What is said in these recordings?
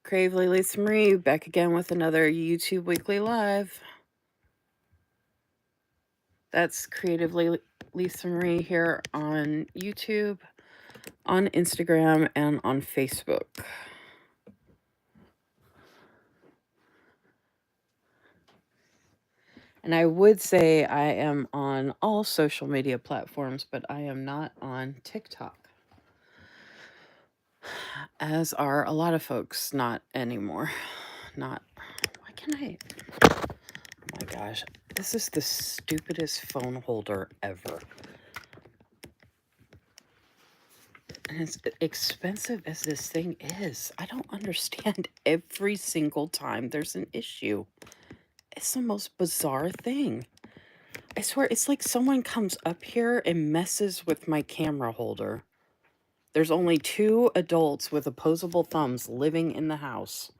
Creativelylisamarie back again with another YouTube Weekly Live. That's creativelylisamarie here on YouTube, on Instagram, and on Facebook. And I would say I am on all social media platforms, but I am not on TikTok, as are a lot of folks not anymore. Why can I? Oh my gosh, this is the stupidest phone holder ever. And as expensive as this thing is, I don't understand every single time there's an issue. It's the most bizarre thing. I swear, it's like someone comes up here and messes with my camera holder. There's only 2 adults with opposable thumbs living in the house.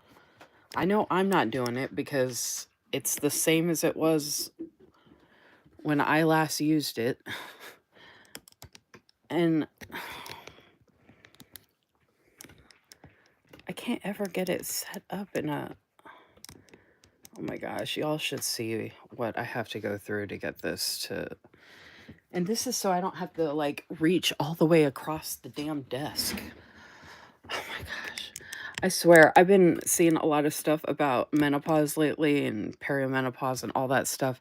I know I'm not doing it because it's the same as it was when I last used it. And I can't ever get it set up in a... Oh my gosh, y'all should see what I have to go through to get this to... And this is so I don't have to, like, reach all the way across the damn desk. Oh my gosh. I swear, I've been seeing a lot of stuff about menopause lately and perimenopause and all that stuff.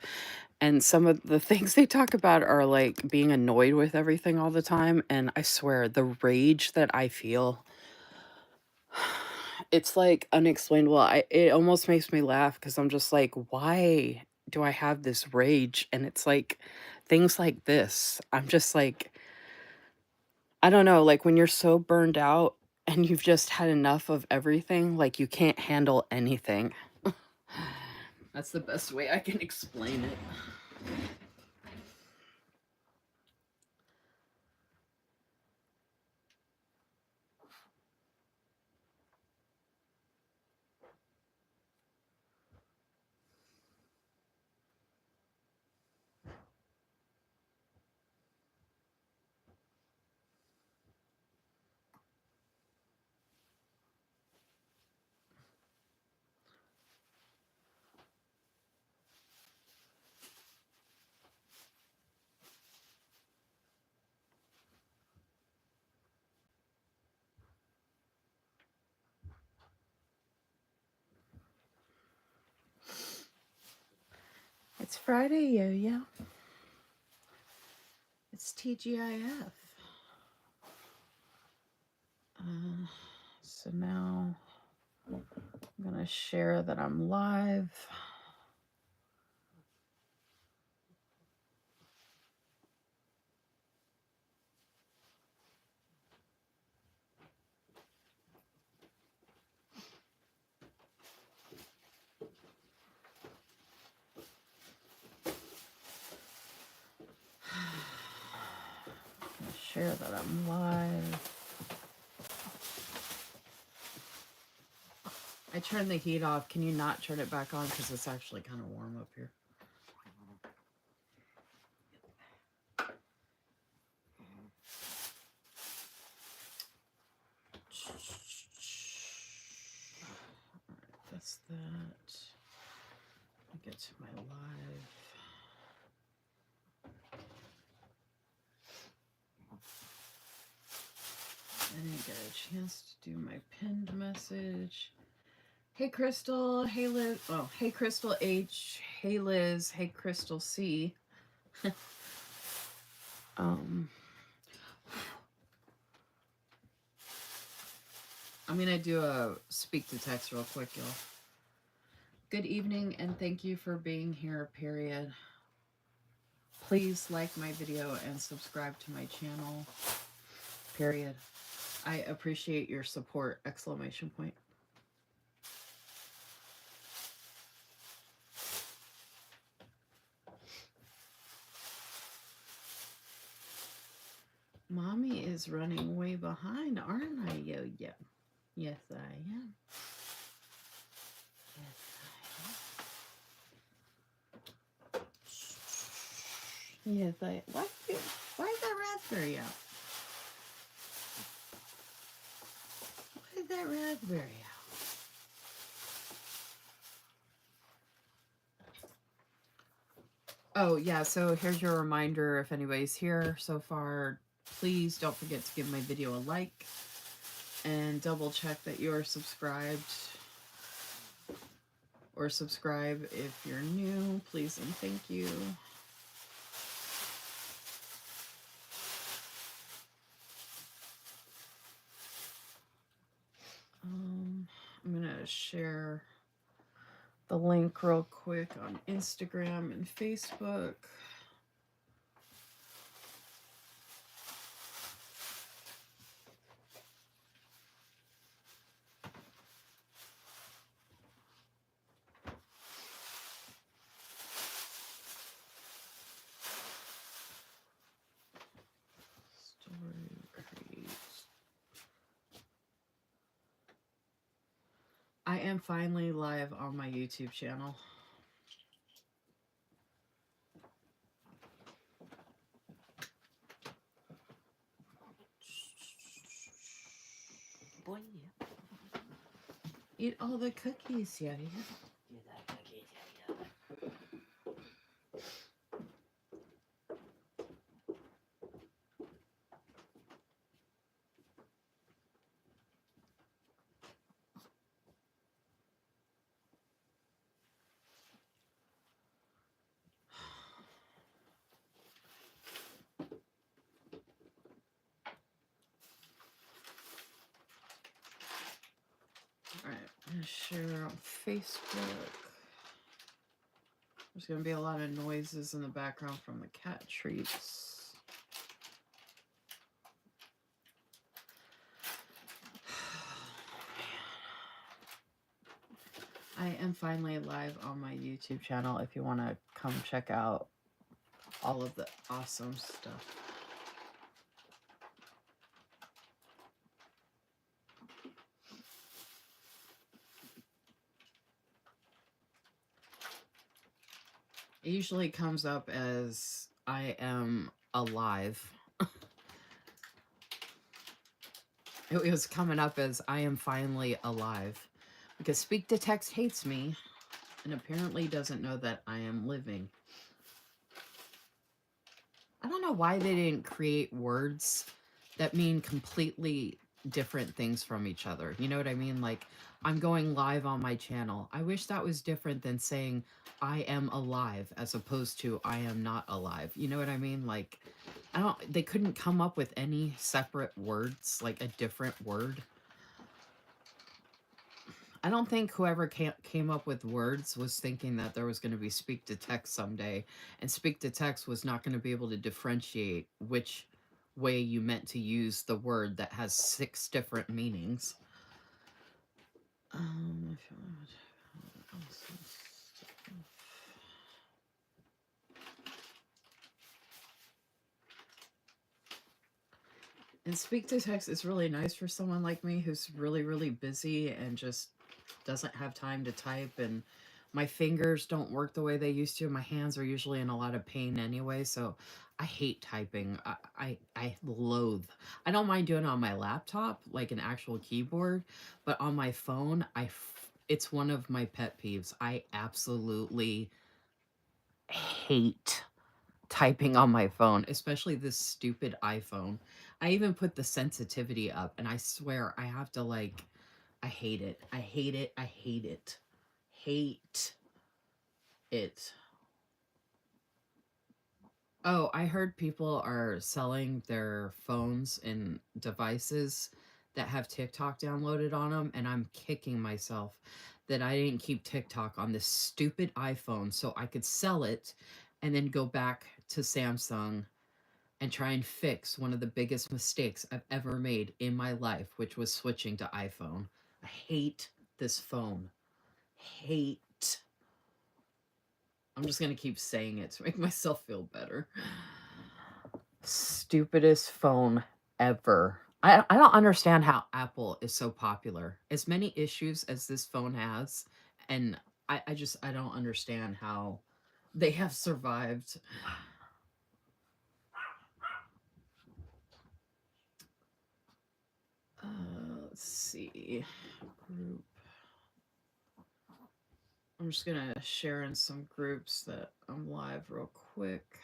And some of the things they talk about are, like, being annoyed with everything all the time. And I swear, the rage that I feel... It's like unexplainable. It almost makes me laugh because I'm just like, why do I have this rage? And it's like things like this. I'm just like, I don't know, like when you're so burned out and you've just had enough of everything, like you can't handle anything. That's the best way I can explain it. It's Friday, yo-yo. It's TGIF. So now I'm going to share that I'm live. Share that I'm live. I turned the heat off. Can you not turn it back on? Because it's actually kind of warm up here. Alright, that's that. I'll get to my live. I didn't get a chance to do my pinned message. Hey Crystal, hey Liz, oh, hey Crystal H, hey Liz, hey Crystal C. I'm gonna do a speak to text real quick, y'all. Good evening and thank you for being here, period. Please like my video and subscribe to my channel, period. I appreciate your support, exclamation point. Mommy is running way behind, aren't I, yo-yo? Yes, I am. Yes, I am. Why is that raspberry out? Why is that raspberry out? Oh, yeah, so here's your reminder. If anybody's here so far, please don't forget to give my video a like and double check that you're subscribed, or subscribe if you're new. Please and thank you. I'm gonna share the link real quick on Instagram and Facebook. Story create. I am finally live on my YouTube channel. Boy. Eat all the cookies, yeah. Alright, I'm gonna share on Facebook. There's gonna be a lot of noises in the background from the cat treats. I am finally live on my YouTube channel if you want to come check out all of the awesome stuff. It usually comes up as I am alive. It was coming up as I am finally alive. Because Speak to Text hates me and apparently doesn't know that I am living. I don't know why they didn't create words that mean completely different things from each other. You know what I mean? Like, I'm going live on my channel. I wish that was different than saying I am alive as opposed to I am not alive. You know what I mean? Like, they couldn't come up with any separate words, like a different word. I don't think whoever came up with words was thinking that there was going to be speak to text someday, and speak to text was not going to be able to differentiate which way you meant to use the word that has 6 different meanings. And speak to text is really nice for someone like me who's really, really busy and just doesn't have time to type, and my fingers don't work the way they used to. My hands are usually in a lot of pain anyway, so I hate typing. I loathe. I don't mind doing it on my laptop, like an actual keyboard, but on my phone, it's one of my pet peeves. I absolutely hate typing on my phone, especially this stupid iPhone. I even put the sensitivity up, and I swear I have to, like, I hate it. I hate it. I hate it. Hate it. Oh, I heard people are selling their phones and devices that have TikTok downloaded on them, and I'm kicking myself that I didn't keep TikTok on this stupid iPhone so I could sell it and then go back to Samsung and try and fix one of the biggest mistakes I've ever made in my life, which was switching to iPhone. I hate this phone. Hate. I'm just going to keep saying it to make myself feel better. Stupidest phone ever. I don't understand how Apple is so popular. As many issues as this phone has, and I don't understand how they have survived. Let's see. Group. I'm just gonna share in some groups that I'm live real quick.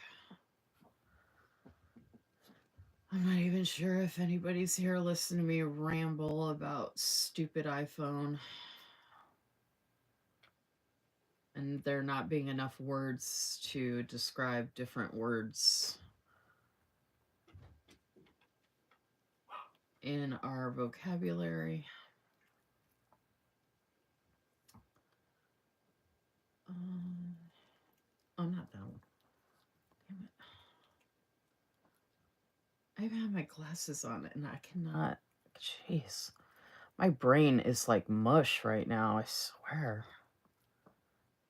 I'm not even sure if anybody's here listening to me ramble about stupid iPhone and there not being enough words to describe different words in our vocabulary. Oh, not that one. Damn it. I even have my glasses on and I cannot. Jeez. My brain is like mush right now, I swear.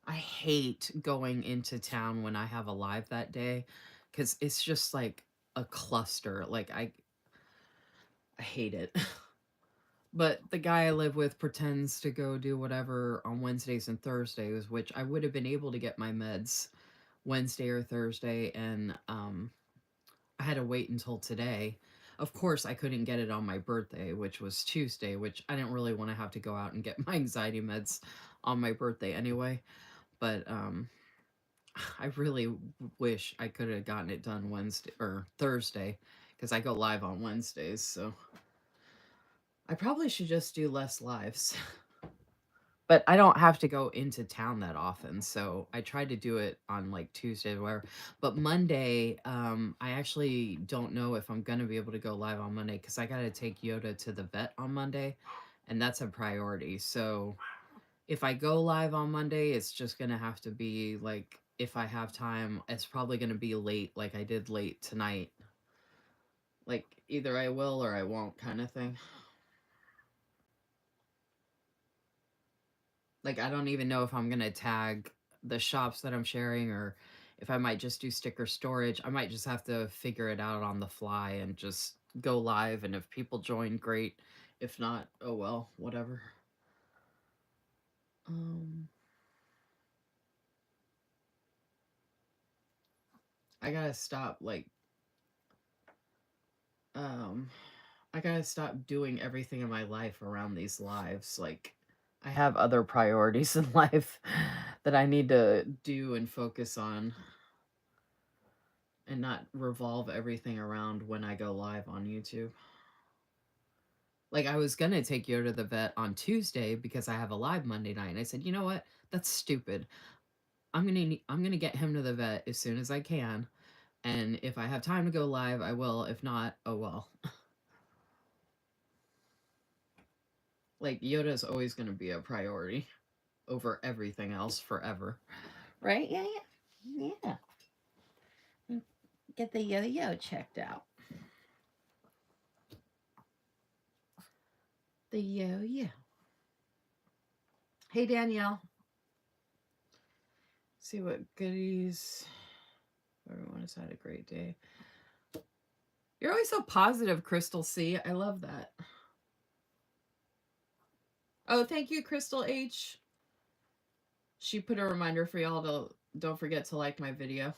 I hate going into town when I have a live that day because it's just like a cluster. Like, I hate it. But the guy I live with pretends to go do whatever on Wednesdays and Thursdays, which I would have been able to get my meds Wednesday or Thursday, and I had to wait until today. Of course, I couldn't get it on my birthday, which was Tuesday, which I didn't really want to have to go out and get my anxiety meds on my birthday anyway. But I really wish I could have gotten it done Wednesday or Thursday because I go live on Wednesdays. So I probably should just do less lives. But I don't have to go into town that often, so I tried to do it on like Tuesday or whatever. But Monday, I actually don't know if I'm gonna be able to go live on Monday because I gotta take Yoda to the vet on Monday, and that's a priority. So if I go live on Monday, it's just gonna have to be like if I have time. It's probably gonna be late, like I did late tonight. Like either I will or I won't, kind of thing. Like, I don't even know if I'm gonna tag the shops that I'm sharing or if I might just do sticker storage. I might just have to figure it out on the fly and just go live. And if people join, great. If not, oh well, whatever. Um, I gotta stop, like, um, I gotta stop doing everything in my life around these lives. Like, I have other priorities in life that I need to do and focus on and not revolve everything around when I go live on YouTube. Like, I was gonna take Yoda to the vet on Tuesday because I have a live Monday night. And I said, you know what? That's stupid. I'm gonna get him to the vet as soon as I can. And if I have time to go live, I will. If not, oh well. Like, Yoda's always gonna be a priority over everything else forever. Right? Yeah, yeah. Yeah. Get the yo-yo checked out. The yo-yo. Hey, Danielle. See what goodies. Everyone has had a great day. You're always so positive, Crystal C. I love that. Oh, thank you, Crystal H. She put a reminder for y'all to don't forget to like my video.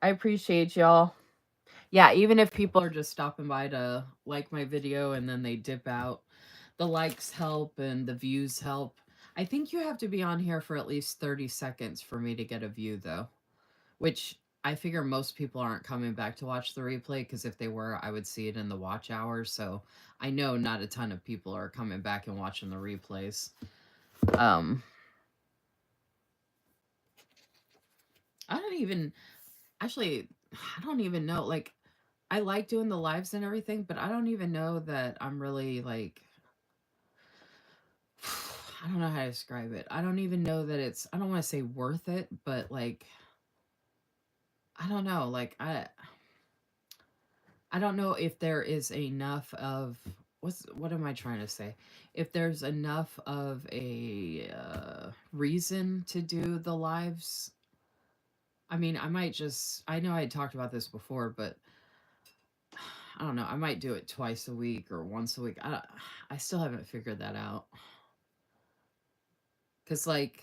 I appreciate y'all. Yeah, even if people are just stopping by to like my video and then they dip out, the likes help and the views help. I think you have to be on here for at least 30 seconds for me to get a view, though, which I figure most people aren't coming back to watch the replay because if they were, I would see it in the watch hours. So I know not a ton of people are coming back and watching the replays. I don't even actually, I don't even know. Like, I like doing the lives and everything, but I don't even know that I'm really like, I don't know how to describe it. I don't even know that it's, I don't want to say worth it, but like, I don't know. Like, I don't know if there is enough of, what am I trying to say? If there's enough of a reason to do the lives. I mean, I might just, I know I had talked about this before, but I don't know. I might do it twice a week or once a week. I still haven't figured that out. Because, like,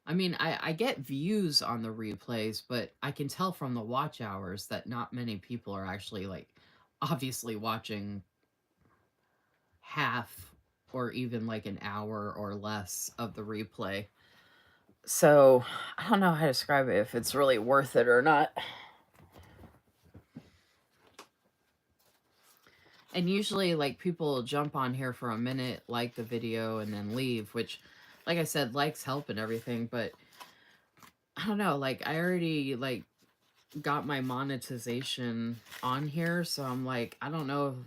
I mean, I get views on the replays, but I can tell from the watch hours that not many people are actually, like, obviously watching half or even like an hour or less of the replay. So I don't know how to describe it, if it's really worth it or not. And usually, like, people jump on here for a minute, like the video, and then leave, which, like I said, likes help and everything, but I don't know, like, I already, like, got my monetization on here, so I'm like, I don't know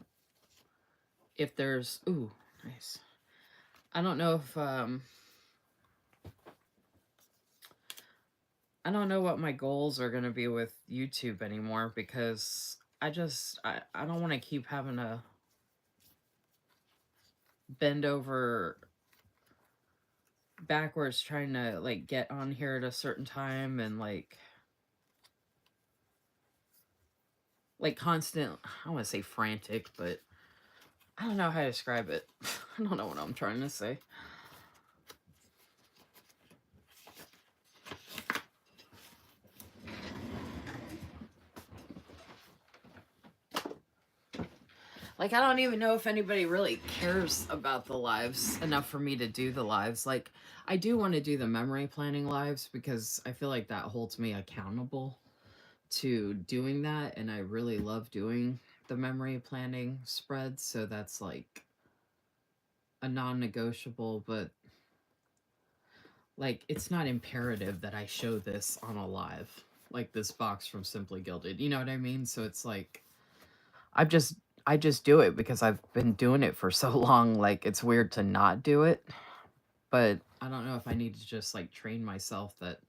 if there's, ooh, nice. I don't know if, I don't know what my goals are going to be with YouTube anymore, because I don't want to keep having to bend over backwards trying to, like, get on here at a certain time, and like constant, I don't want to say frantic, but I don't know how to describe it. I don't know what I'm trying to say. Like, I don't even know if anybody really cares about the lives enough for me to do the lives. Like, I do want to do the memory planning lives because I feel like that holds me accountable to doing that. And I really love doing the memory planning spreads. So that's like a non negotiable, but like, it's not imperative that I show this on a live, like this box from Simply Gilded. You know what I mean? So it's like, I've just I just do it because I've been doing it for so long. Like, it's weird to not do it, but I don't know if I need to just like train myself that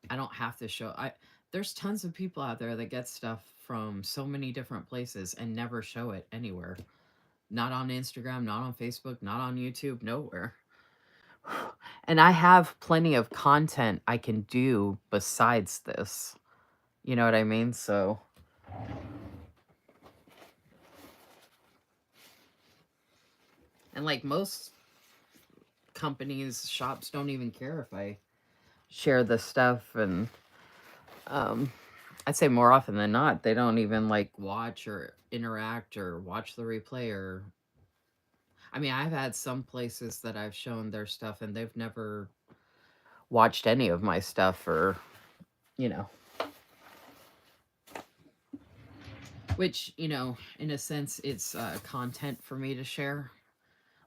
I don't have to show. I There's tons of people out there that get stuff from so many different places and never show it anywhere. Not on Instagram, not on Facebook, not on YouTube, nowhere. And I have plenty of content I can do besides this. You know what I mean? So, and like most companies, shops don't even care if I share this stuff, and um I'd say more often than not they don't even like watch or interact or watch the replay. Or I mean, I've had some places that I've shown their stuff and they've never watched any of my stuff, or you know, which, you know, in a sense it's content for me to share.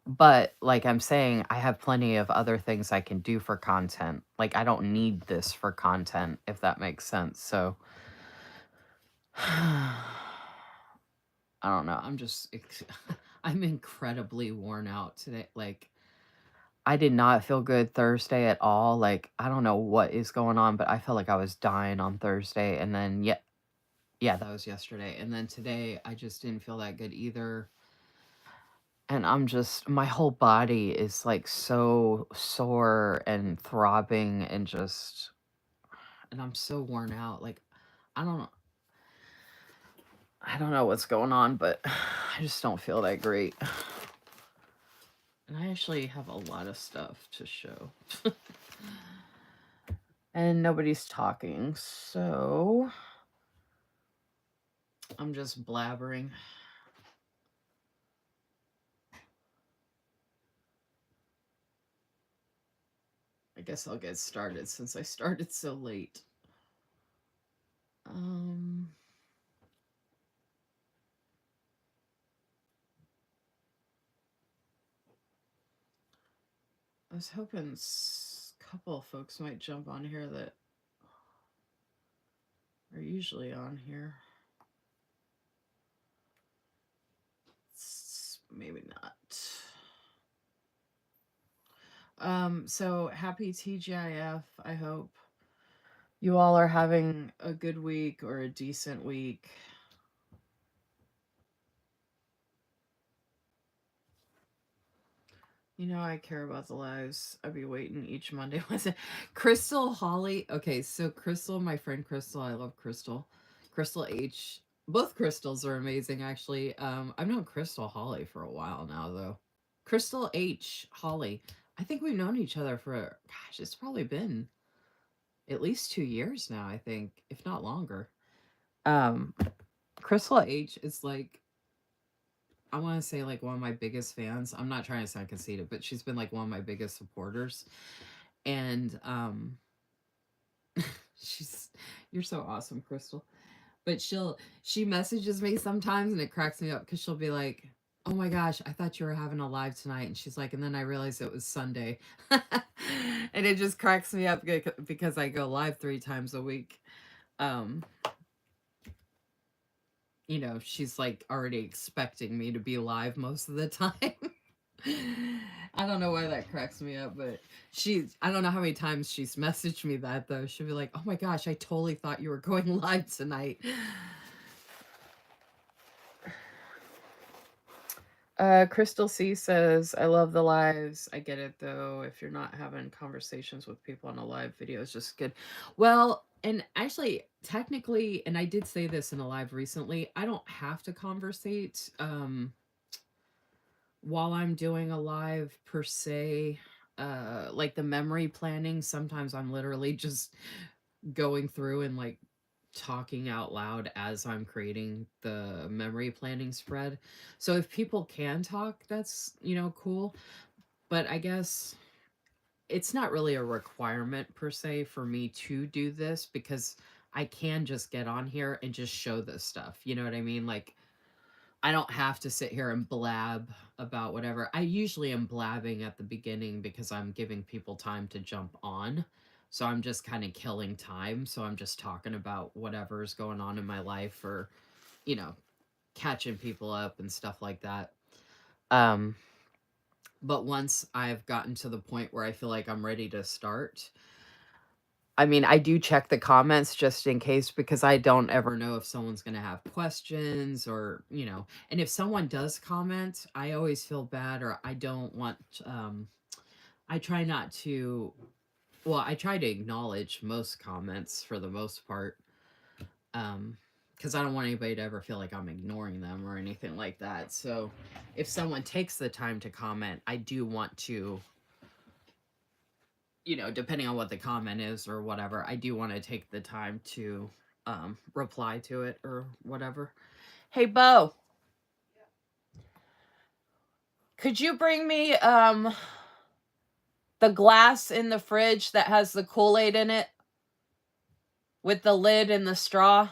But like I'm saying, I have plenty of other things I can do for content. Like, I don't need this for content, if that makes sense. So I don't know. I'm incredibly worn out today. Like, I did not feel good Thursday at all. Like, I don't know what is going on, but I felt like I was dying on Thursday. And then, yeah, that was yesterday. And then today, I just didn't feel that good either. And my whole body is like so sore and throbbing, and I'm so worn out. Like, I don't I don't know what's going on, but I just don't feel that great. And I actually have a lot of stuff to show. And nobody's talking, so I'm just blabbering. I guess I'll get started since I started so late. I was hoping a couple of folks might jump on here that are usually on here. Maybe not. So happy TGIF. I hope you all are having a good week or a decent week. You know, I care about the lives. I'll be waiting each Monday. Crystal Holly. Okay, so Crystal, my friend Crystal, I love Crystal. Crystal H. Both Crystals are amazing, actually. I've known Crystal Holly for a while now, though. Crystal H. Holly. I think we've known each other for, gosh, it's probably been at least 2 years now, I think, if not longer. Crystal H is like I want to say like one of my biggest fans. I'm not trying to sound conceited, but she's been like one of my biggest supporters. And she's you're so awesome, Crystal. But she messages me sometimes and it cracks me up because she'll be like, "Oh my gosh, I thought you were having a live tonight." And she's like, and then I realized it was Sunday. And it just cracks me up because I go live 3 times a week. Um, she's like already expecting me to be live most of the time. I don't know why that cracks me up, but I don't know how many times she's messaged me that though. She'll be like, "Oh my gosh, I totally thought you were going live tonight." Crystal C says, "I love the lives. I get it though. If you're not having conversations with people on a live video, it's just good." Well, and actually, technically, and I did say this in a live recently, I don't have to conversate while I'm doing a live per se. Like the memory planning, sometimes I'm literally just going through and like talking out loud as I'm creating the memory planning spread. So if people can talk, that's, cool. But I guess it's not really a requirement per se for me to do this because I can just get on here and just show this stuff. You know what I mean? Like, I don't have to sit here and blab about whatever. I usually am blabbing at the beginning because I'm giving people time to jump on. So I'm just kind of killing time. So I'm just talking about whatever's going on in my life or, you know, catching people up and stuff like that. Um, but once I've gotten to the point where I feel like I'm ready to start, I mean, I do check the comments just in case because I don't ever know if someone's going to have questions or, and if someone does comment, I always feel bad or I don't want, I try not to, well, I try to acknowledge most comments for the most part. Because I don't want anybody to ever feel like I'm ignoring them or anything like that. So if someone takes the time to comment, I do want to, depending on what the comment is or whatever, I do want to take the time to reply to it or whatever. Hey, Bo, could you bring me the glass in the fridge that has the Kool-Aid in it with the lid and the straw?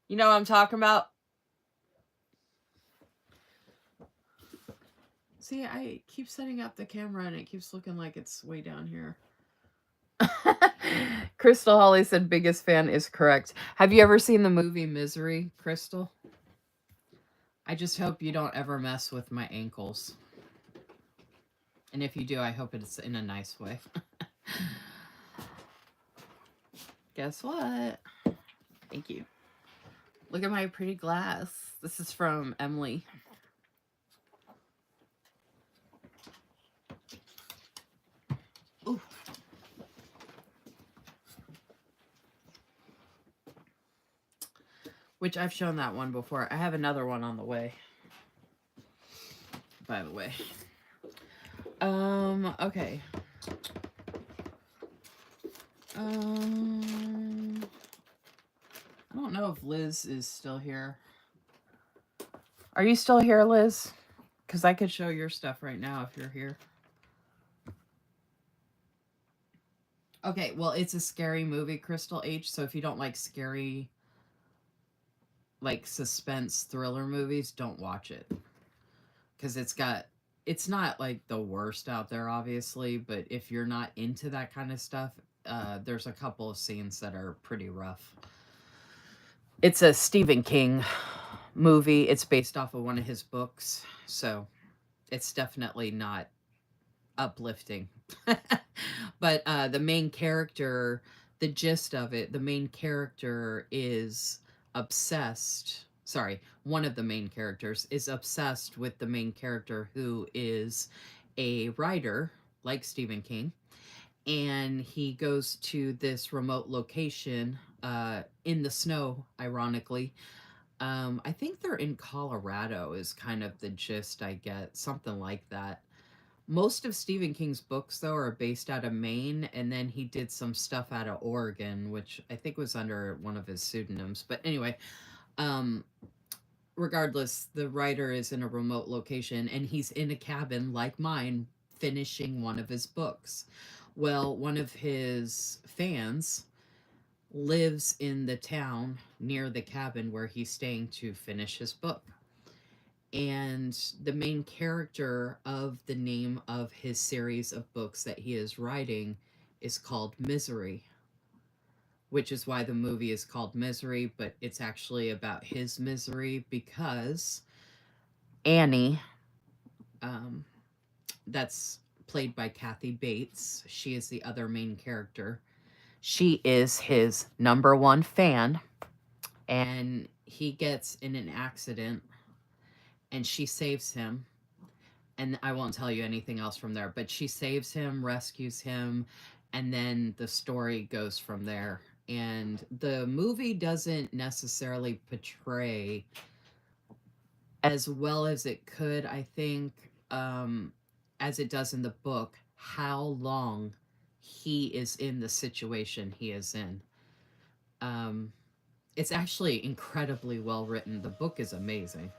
You know what I'm talking about? See, I keep setting up the camera and it keeps looking like it's way down here. Crystal Holly said biggest fan is correct. Have you ever seen the movie Misery, Crystal? I just hope you don't ever mess with my ankles. And if you do, I hope it's in a nice way. Guess what? Thank you. Look at my pretty glass. This is from Emily. Ooh. Which I've shown that one before. I have another one on the way. By the way. Okay. I don't know if Liz is still here. Are you still here, Liz? Because I could show your stuff right now if you're here. Okay, well, it's a scary movie, Crystal H. So if you don't like scary, like suspense thriller movies, don't watch it. Because it's not like the worst out there, obviously, but if you're not into that kind of stuff, there's a couple of scenes that are pretty rough. It's a Stephen King movie. It's based off of one of his books, so it's definitely not uplifting. But the main character, the gist of it, the main character is obsessed. Sorry, one of the main characters is obsessed with the main character who is a writer like Stephen King. And he goes to this remote location in the snow, ironically. I think they're in Colorado, is kind of the gist I get, something like that. Most of Stephen King's books, though, are based out of Maine, and then he did some stuff out of Oregon, which I think was under one of his pseudonyms. But anyway, um, regardless, the writer is in a remote location, and he's in a cabin like mine, finishing one of his books. Well, one of his fans lives in the town near the cabin where he's staying to finish his book. And the main character of the name of his series of books that he is writing is called Misery, which is why the movie is called Misery, but it's actually about his misery because Annie, um, that's played by Kathy Bates, she is the other main character. She is his number one fan, and he gets in an accident and she saves him. And I won't tell you anything else from there, but she saves him, rescues him, and then the story goes from there. And the movie doesn't necessarily portray as well as it could, I think, as it does in the book, how long he is in the situation he is in. Um, it's actually incredibly well written. The book is amazing.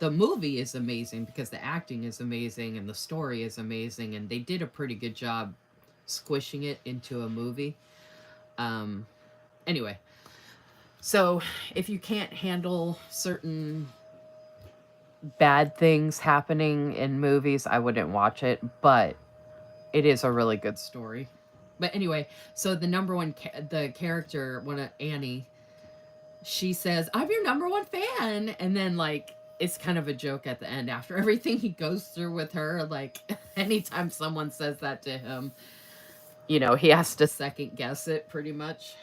The movie is amazing because the acting is amazing and the story is amazing, and they did a pretty good job squishing it into a movie. Um, anyway, so if you can't handle certain bad things happening in movies, I wouldn't watch it, but it is a really good story. But anyway, so the number one, the character, one of Annie, she says, "I'm your number one fan," and then like it's kind of a joke at the end after everything he goes through with her. Like anytime someone says that to him, you know, he has to second guess it pretty much.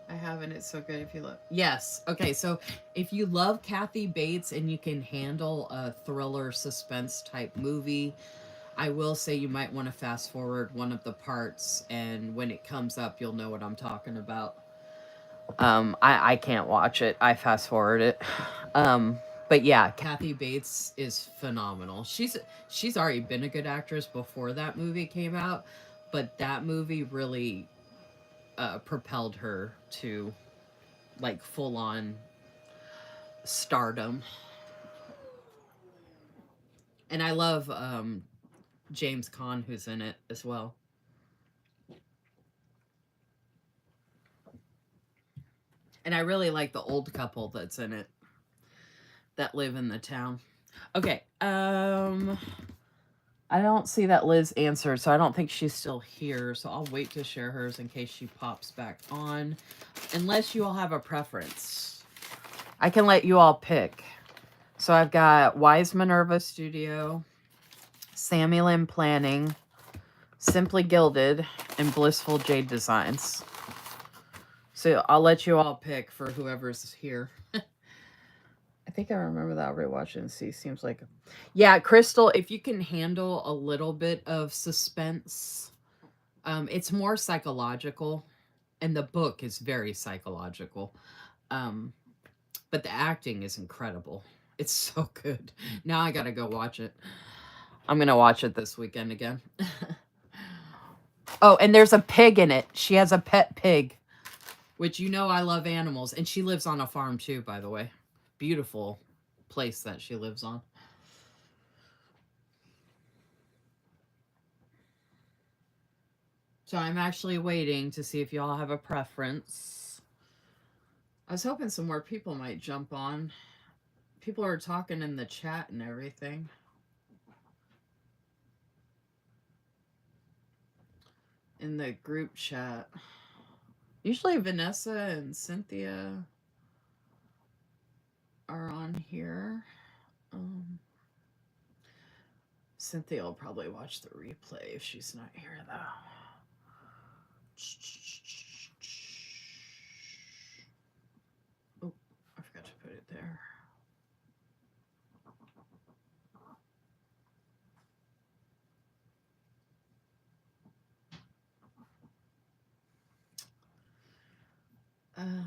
I haven't. It's so good if you love. Yes. Okay. So if you love Kathy Bates and you can handle a thriller suspense type movie, I will say you might want to fast forward one of the parts, and when it comes up, you'll know what I'm talking about. I can't watch it. I fast forward it. But yeah, Kathy Bates is phenomenal. She's already been a good actress before that movie came out, but that movie really propelled her to like full on stardom. And I love James Caan, who's in it as well. And I really like the old couple that's in it that live in the town. Okay. I don't see that Liz answered, so I don't think she's still here. So I'll wait to share hers in case she pops back on. Unless you all have a preference. I can let you all pick. So I've got Wise Minerva Studio, Sammy Lynn Planning, Simply Gilded, and Blissful Jade Designs. So I'll let you all pick for whoever's here. I think I remember that. I'll rewatch it and see. Seems like, yeah, Crystal. If you can handle a little bit of suspense, it's more psychological, and the book is very psychological. Um, but the acting is incredible. It's so good. Now I gotta go watch it. I'm gonna watch it this weekend again. Oh, and there's a pig in it. She has a pet pig, which you know I love animals, and she lives on a farm too, by the way. Beautiful place that she lives on. So I'm actually waiting to see if y'all have a preference. I was hoping some more people might jump on. People are talking in the chat and everything. In the group chat. Usually Vanessa and Cynthia are on here. Cynthia will probably watch the replay if she's not here, though. Oh, I forgot to put it there.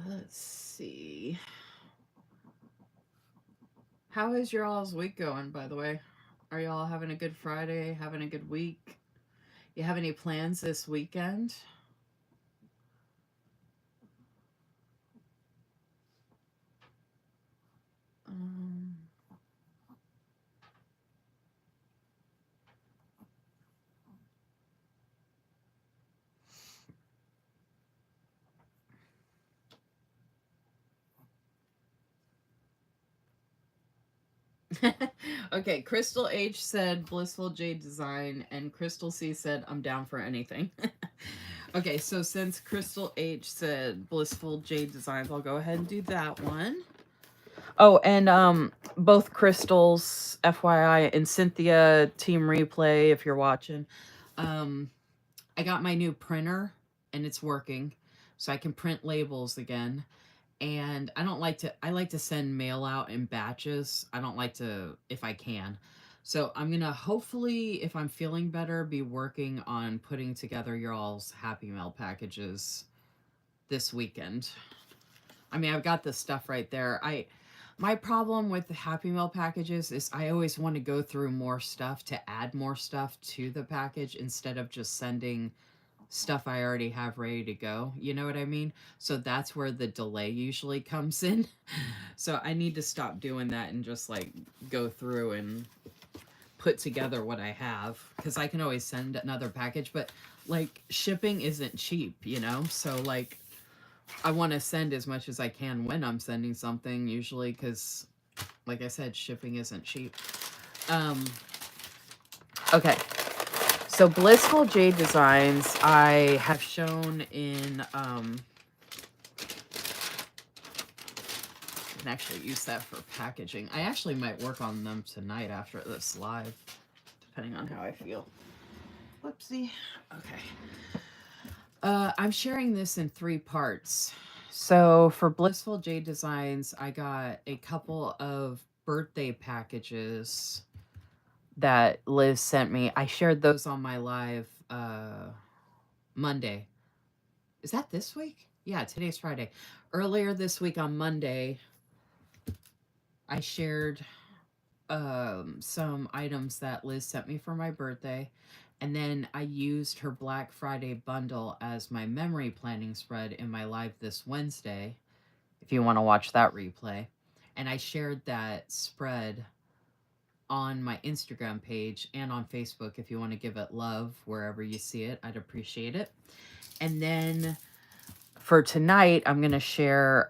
Let's see. How is your all's week going, by the way? Are y'all having a good Friday? Having a good week? You have any plans this weekend? Um, okay, Crystal H said Blissful Jade Design, and Crystal C said I'm down for anything. Okay, so since Crystal H said Blissful Jade Designs, I'll go ahead and do that one. Oh, and both Crystals, FYI, and Cynthia, Team Replay, if you're watching. I got my new printer and it's working, so I can print labels again. And I like to send mail out in batches. I don't like to, if I can. So I'm gonna hopefully, if I'm feeling better, be working on putting together your all's Happy Mail packages this weekend. I mean, I've got the stuff right there. My problem with the Happy Meal packages is I always want to go through more stuff to add more stuff to the package instead of just sending stuff I already have ready to go. You know what I mean? So that's where the delay usually comes in. So I need to stop doing that and just like go through and put together what I have, because I can always send another package, but like shipping isn't cheap, you know? So like I want to send as much as I can when I'm sending something, usually, because, like I said, shipping isn't cheap. Okay, so Blissful Jade Designs, I have shown in, I can actually use that for packaging. I actually might work on them tonight after this live, depending on how I feel. Whoopsie. Okay. I'm sharing this in 3 parts. So for Blissful Jade Designs, I got a couple of birthday packages that Liz sent me. I shared those on my live Monday. Is that this week? Yeah, today's Friday. Earlier this week on Monday, I shared some items that Liz sent me for my birthday. And then I used her Black Friday bundle as my memory planning spread in my live this Wednesday, if you want to watch that replay. And I shared that spread on my Instagram page and on Facebook if you want to give it love wherever you see it. I'd appreciate it. And then for tonight, I'm going to share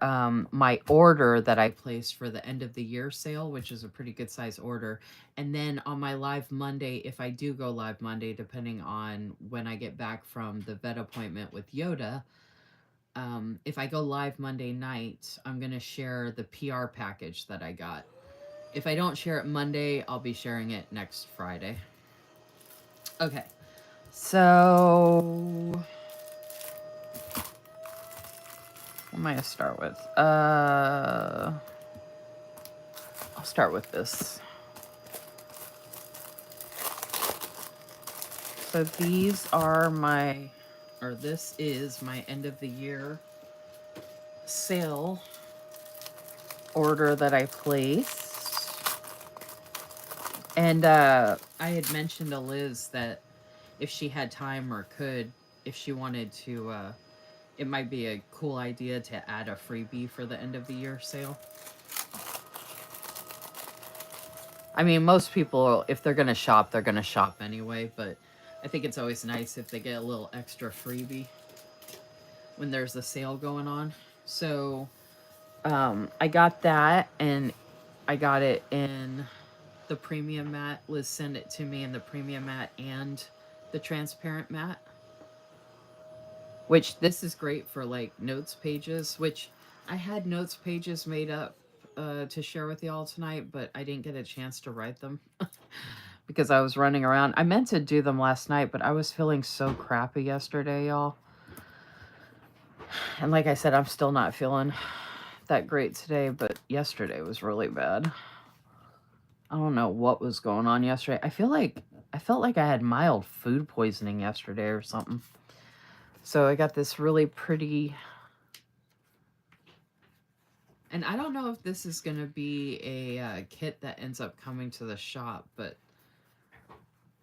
my order that I placed for the end of the year sale, which is a pretty good size order. And then on my live Monday, if I do go live Monday, depending on when I get back from the vet appointment with Yoda, if I go live Monday night, I'm going to share the PR package that I got. If I don't share it Monday, I'll be sharing it next Friday. Okay. So what am I going to start with? I'll start with this. So these are my, or this is my end of the year sale order that I placed. And I had mentioned to Liz that if she had time or could, if she wanted to, it might be a cool idea to add a freebie for the end of the year sale. I mean, most people, if they're going to shop, they're going to shop anyway, but I think it's always nice if they get a little extra freebie when there's a sale going on. So I got that, and I got it in the premium matte. Liz sent it to me in the premium matte and the transparent matte, which this is great for like notes pages, which I had notes pages made up to share with y'all tonight, but I didn't get a chance to write them because I was running around. I meant to do them last night, but I was feeling so crappy yesterday, y'all. And like I said, I'm still not feeling that great today, but yesterday was really bad. I don't know what was going on yesterday. I felt like I had mild food poisoning yesterday or something. So I got this really pretty, and I don't know if this is going to be a kit that ends up coming to the shop, but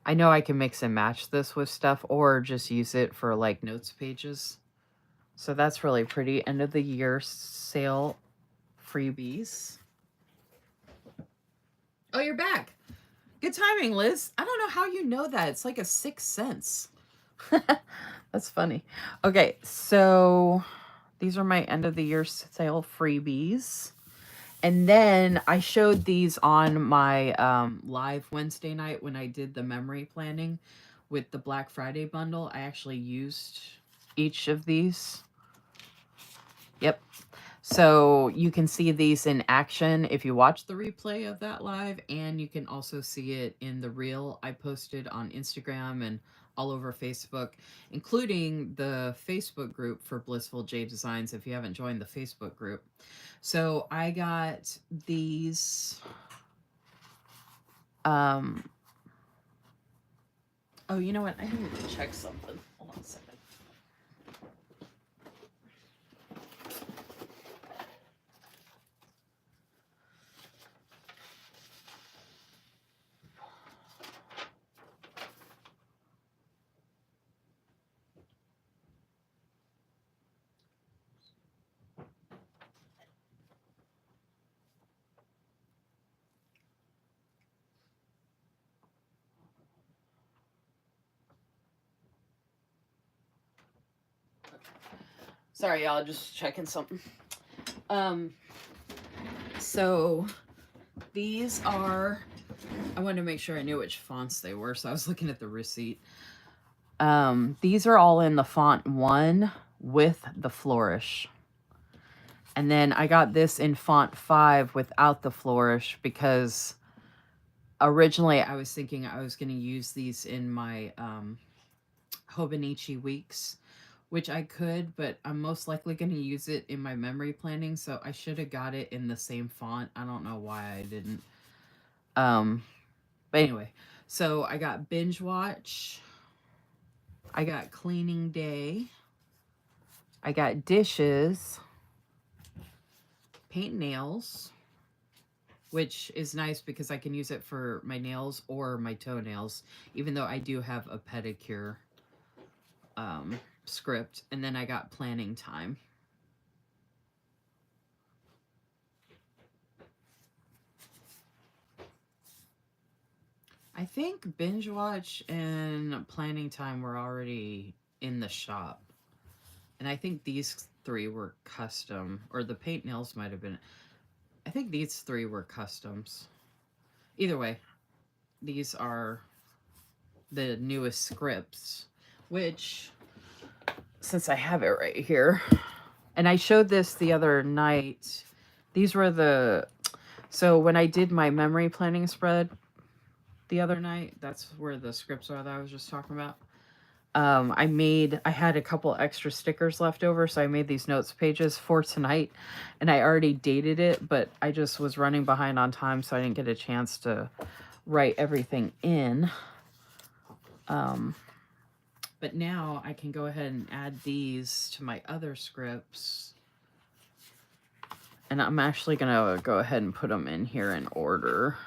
I know I can mix and match this with stuff or just use it for like notes pages. So that's really pretty. End of the year sale freebies. Oh, you're back. Good timing, Liz. I don't know how you know that. It's like a sixth sense. That's funny. Okay, so these are my end of the year sale freebies. And then I showed these on my live Wednesday night when I did the memory planning with the Black Friday bundle. I actually used each of these. Yep. So you can see these in action if you watch the replay of that live, and you can also see it in the reel I posted on Instagram and all over Facebook, including the Facebook group for Blissful J Designs if you haven't joined the Facebook group. So I got these oh, you know what? I need to check something. Hold on a second. Sorry, y'all, just checking something. So these are, I wanted to make sure I knew which fonts they were, so I was looking at the receipt. These are all in the font 1 with the flourish. And then I got this in font 5 without the flourish because originally I was thinking I was going to use these in my Hobonichi weeks, which I could, but I'm most likely going to use it in my memory planning, so I should have got it in the same font. I don't know why I didn't. But anyway, so I got Binge Watch. I got Cleaning Day. I got Dishes. Paint Nails, which is nice because I can use it for my nails or my toenails, even though I do have a pedicure script. And then I got Planning Time. I think Binge Watch and Planning Time were already in the shop. And I think these 3 were custom, or the paint nails might have been. I think these 3 were customs. Either way, these are the newest scripts, which, since I have it right here, and I showed this the other night, these were the, so when I did my memory planning spread the other night, that's where the scripts are that I was just talking about. I had a couple extra stickers left over, so I made these notes pages for tonight, and I already dated it, but I just was running behind on time, so I didn't get a chance to write everything in. But now I can go ahead and add these to my other scripts. And I'm actually going to go ahead and put them in here in order.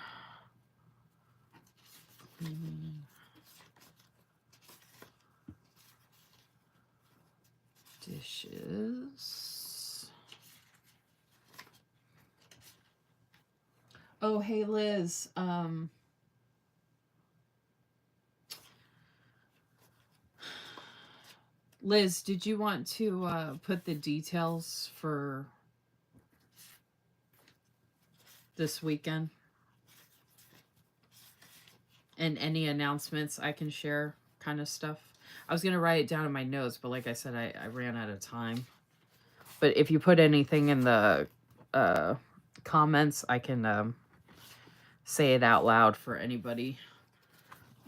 Dishes. Oh, hey, Liz. Liz, did you want to put the details for this weekend? And any announcements I can share kind of stuff? I was going to write it down in my notes, but like I said, I ran out of time. But if you put anything in the comments, I can say it out loud for anybody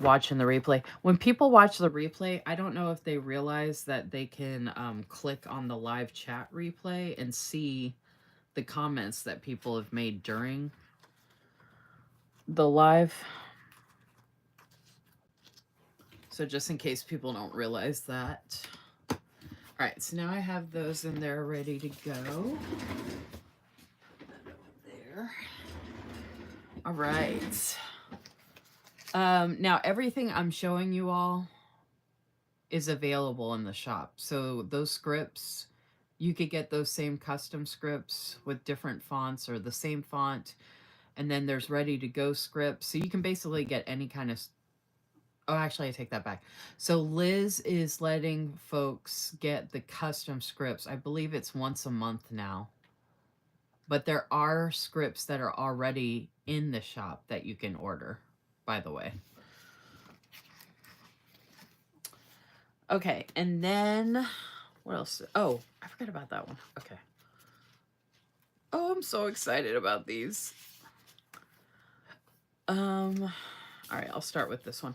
watching the replay. When people watch the replay, I don't know if they realize that they can click on the live chat replay and see the comments that people have made during the live. So just in case people don't realize that. All right, so now I have those in there ready to go. There. All right. Now everything I'm showing you all is available in the shop. So those scripts, you could get those same custom scripts with different fonts or the same font. And then there's ready to go scripts. So you can basically get any kind of. Oh, actually, I take that back. So Liz is letting folks get the custom scripts. I believe it's once a month now. But there are scripts that are already in the shop that you can order, by the way. Okay, and then what else? Oh, I forgot about that one. Okay. Oh, I'm so excited about these. All right, I'll start with this one.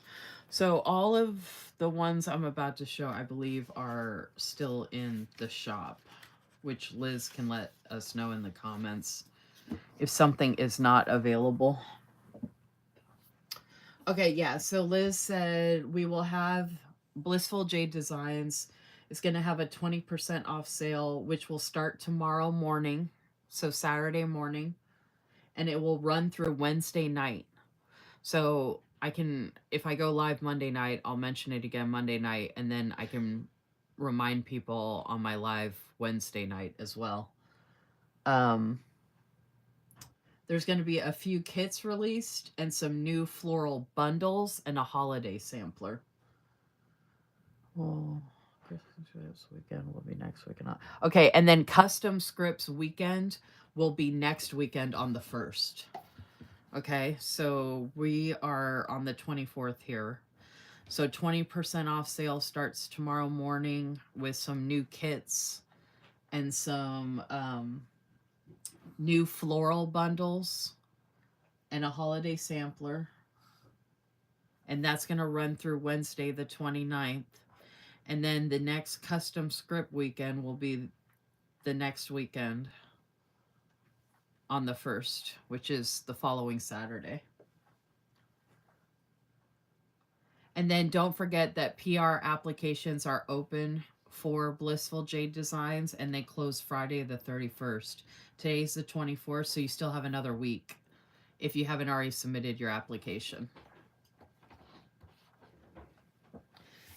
So all of the ones I'm about to show, I believe, are still in the shop, which Liz can let us know in the comments if something is not available. Okay, yeah, so Liz said we will have Blissful Jade Designs is going to have a 20% off sale, which will start tomorrow morning, so Saturday morning, and it will run through Wednesday night. So I can, if I go live Monday night, I'll mention it again Monday night, and then I can remind people on my live Wednesday night as well. There's going to be a few kits released and some new floral bundles and a holiday sampler. Well, Christmas weekend will be next weekend. Okay, and then custom scripts weekend will be next weekend on the 1st. Okay, so we are on the 24th here. So 20% off sale starts tomorrow morning with some new kits and some new floral bundles and a holiday sampler. And that's going to run through Wednesday the 29th. And then the next custom script weekend will be the next weekend on the 1st, which is the following Saturday. And then don't forget that PR applications are open for Blissful Jade Designs, and they close Friday the 31st. Today's the 24th, so you still have another week if you haven't already submitted your application.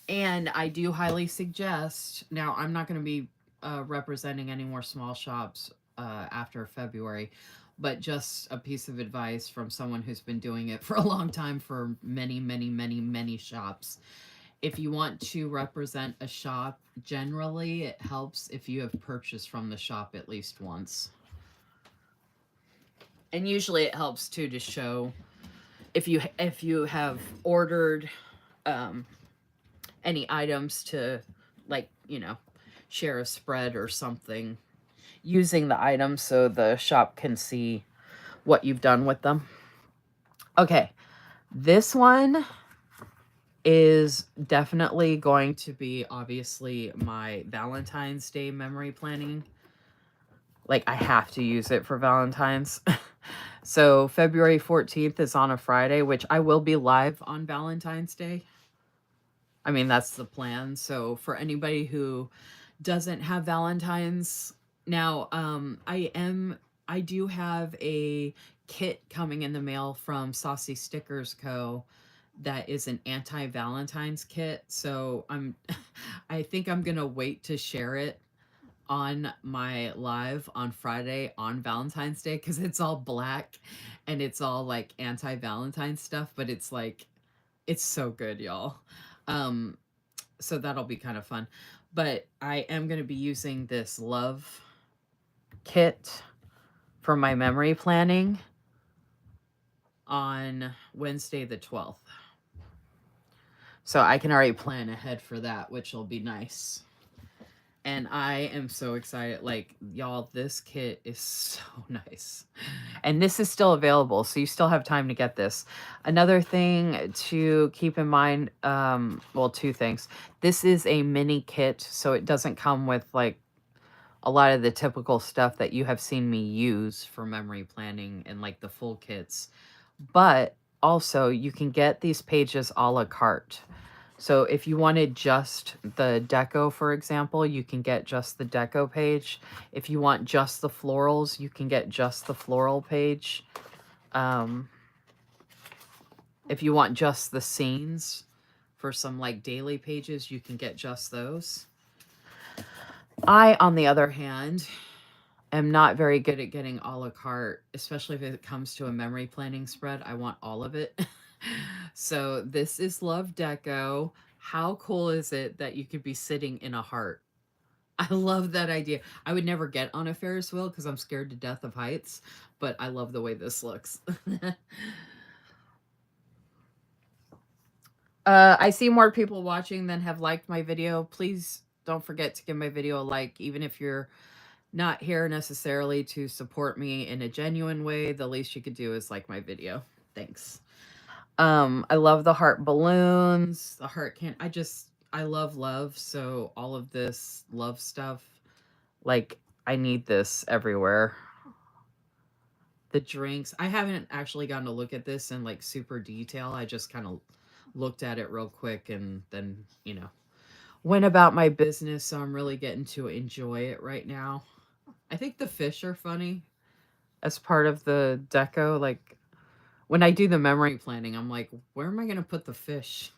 And I do highly suggest, now I'm not going to be representing any more small shops after February, but just a piece of advice from someone who's been doing it for a long time for many, many, many, many shops. If you want to represent a shop, generally it helps if you have purchased from the shop at least once. And usually it helps too to show if you have ordered any items to, like, you know, share a spread or something using the items so the shop can see what you've done with them. Okay, this one is definitely going to be obviously my Valentine's Day memory planning. Like, I have to use it for Valentine's. So February 14th is on a Friday, which I will be live on Valentine's Day. I mean, that's the plan. So for anybody who doesn't have Valentine's now, I do have a kit coming in the mail from Saucy Stickers Co. that is an anti-Valentine's kit. So I think I'm gonna wait to share it on my live on Friday on Valentine's Day, because it's all black and it's all like anti-Valentine's stuff, but it's like, it's so good, y'all. So that'll be kind of fun. But I am going to be using this love kit for my memory planning on Wednesday the 12th. So I can already plan ahead for that, which will be nice. And I am so excited. Like, y'all, this kit is so nice. And this is still available, so you still have time to get this. Another thing to keep in mind, well, two things. This is a mini kit, so it doesn't come with, like, a lot of the typical stuff that you have seen me use for memory planning and, like, the full kits. But also, you can get these pages a la carte. So if you wanted just the deco, for example, you can get just the deco page. If you want just the florals, you can get just the floral page. If you want just the scenes for some like daily pages, you can get just those. I, on the other hand, am not very good at getting a la carte, especially if it comes to a memory planning spread. I want all of it. So this is Love Deco. How cool is it that you could be sitting in a heart? I love that idea. I would never get on a Ferris wheel because I'm scared to death of heights, but I love the way this looks. I see more people watching than have liked my video. Please don't forget to give my video a like, even if you're not here necessarily to support me in a genuine way. The least you could do is like my video. Thanks. I love the heart balloons, the heart can. I love love. So all of this love stuff, like I need this everywhere. The drinks. I haven't actually gotten to look at this in like super detail. I just kind of looked at it real quick and then, went about my business. So I'm really getting to enjoy it right now. I think the fish are funny as part of the deco. Like when I do the memory planning, I'm like, where am I going to put the fish?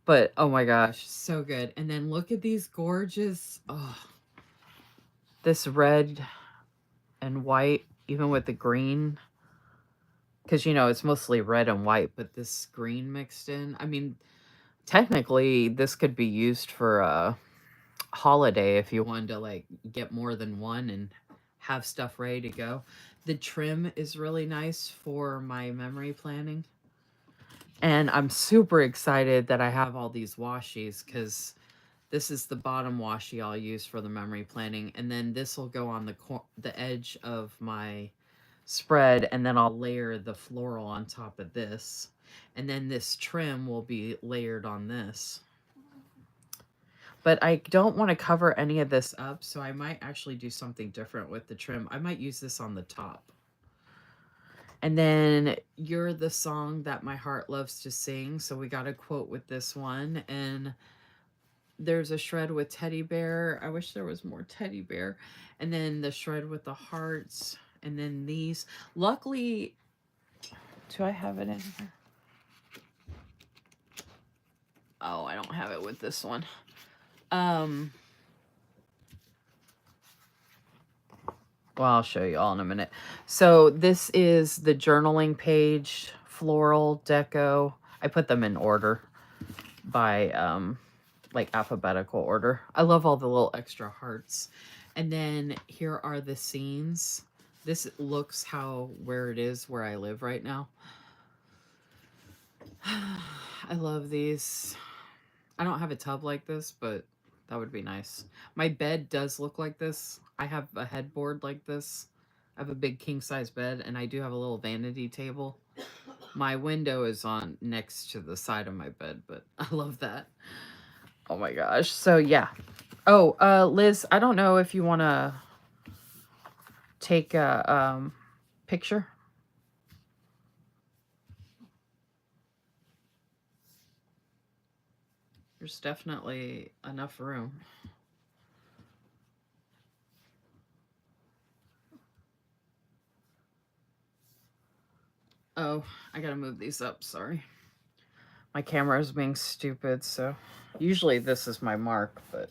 But oh my gosh, so good. And then look at these gorgeous, this red and white, even with the green. Because, it's mostly red and white, but this green mixed in. I mean, technically, this could be used for a holiday if you wanted to, like, get more than one and have stuff ready to go. The trim is really nice for my memory planning. And I'm super excited that I have all these washies because this is the bottom washi I'll use for the memory planning. And then this will go on the edge of my spread, and then I'll layer the floral on top of this. And then this trim will be layered on this. But I don't want to cover any of this up, so I might actually do something different with the trim. I might use this on the top. And then You're the Song That My Heart Loves to Sing. So we got a quote with this one. And there's a shred with teddy bear. I wish there was more teddy bear. And then the shred with the hearts. And then these. Luckily, do I have it in here? Oh, I don't have it with this one. Well, I'll show you all in a minute. So this is the journaling page, floral, deco. I put them in order by like alphabetical order. I love all the little extra hearts. And then here are the scenes. This looks where it is where I live right now. I love these. I don't have a tub like this, but that would be nice. My bed does look like this. I have a headboard like this. I have a big king size bed, and I do have a little vanity table. My window is on next to the side of my bed, but I love that. Oh my gosh. So yeah. Oh, Liz, I don't know if you want to take a picture. There's definitely enough room. Oh, I gotta move these up, sorry. My camera is being stupid, so usually this is my mark, but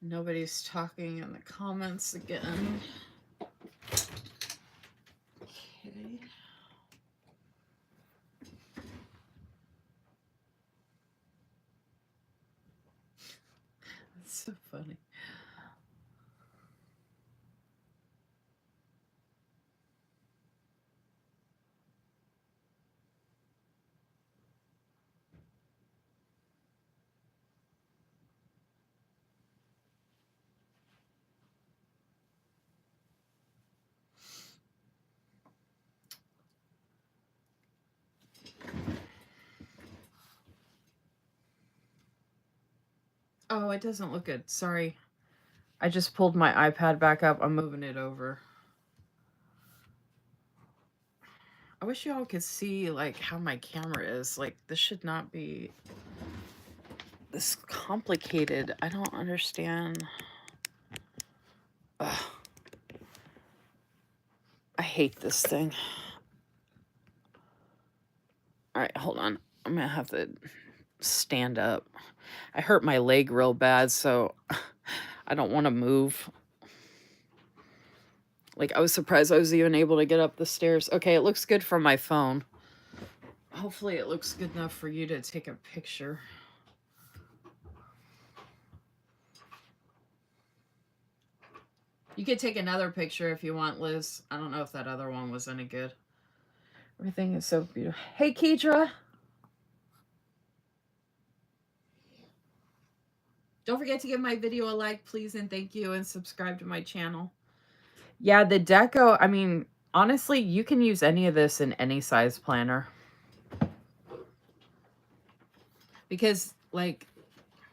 nobody's talking in the comments again. Okay. That's so funny. Oh, it doesn't look good. Sorry. I just pulled my iPad back up. I'm moving it over. I wish y'all could see, like, how my camera is. Like, this should not be this complicated. I don't understand. Ugh. I hate this thing. All right, hold on. I'm gonna have to stand up. I hurt my leg real bad, so I don't want to move. Like, I was surprised I was even able to get up the stairs. Okay, it looks good from my phone. Hopefully it looks good enough for you to take a picture. You could take another picture if you want, Liz. I don't know if that other one was any good. Everything is so beautiful. Hey, Kedra. Don't forget to give my video a like, please, and thank you, and subscribe to my channel. Yeah, the deco, I mean, honestly, you can use any of this in any size planner. Because, like,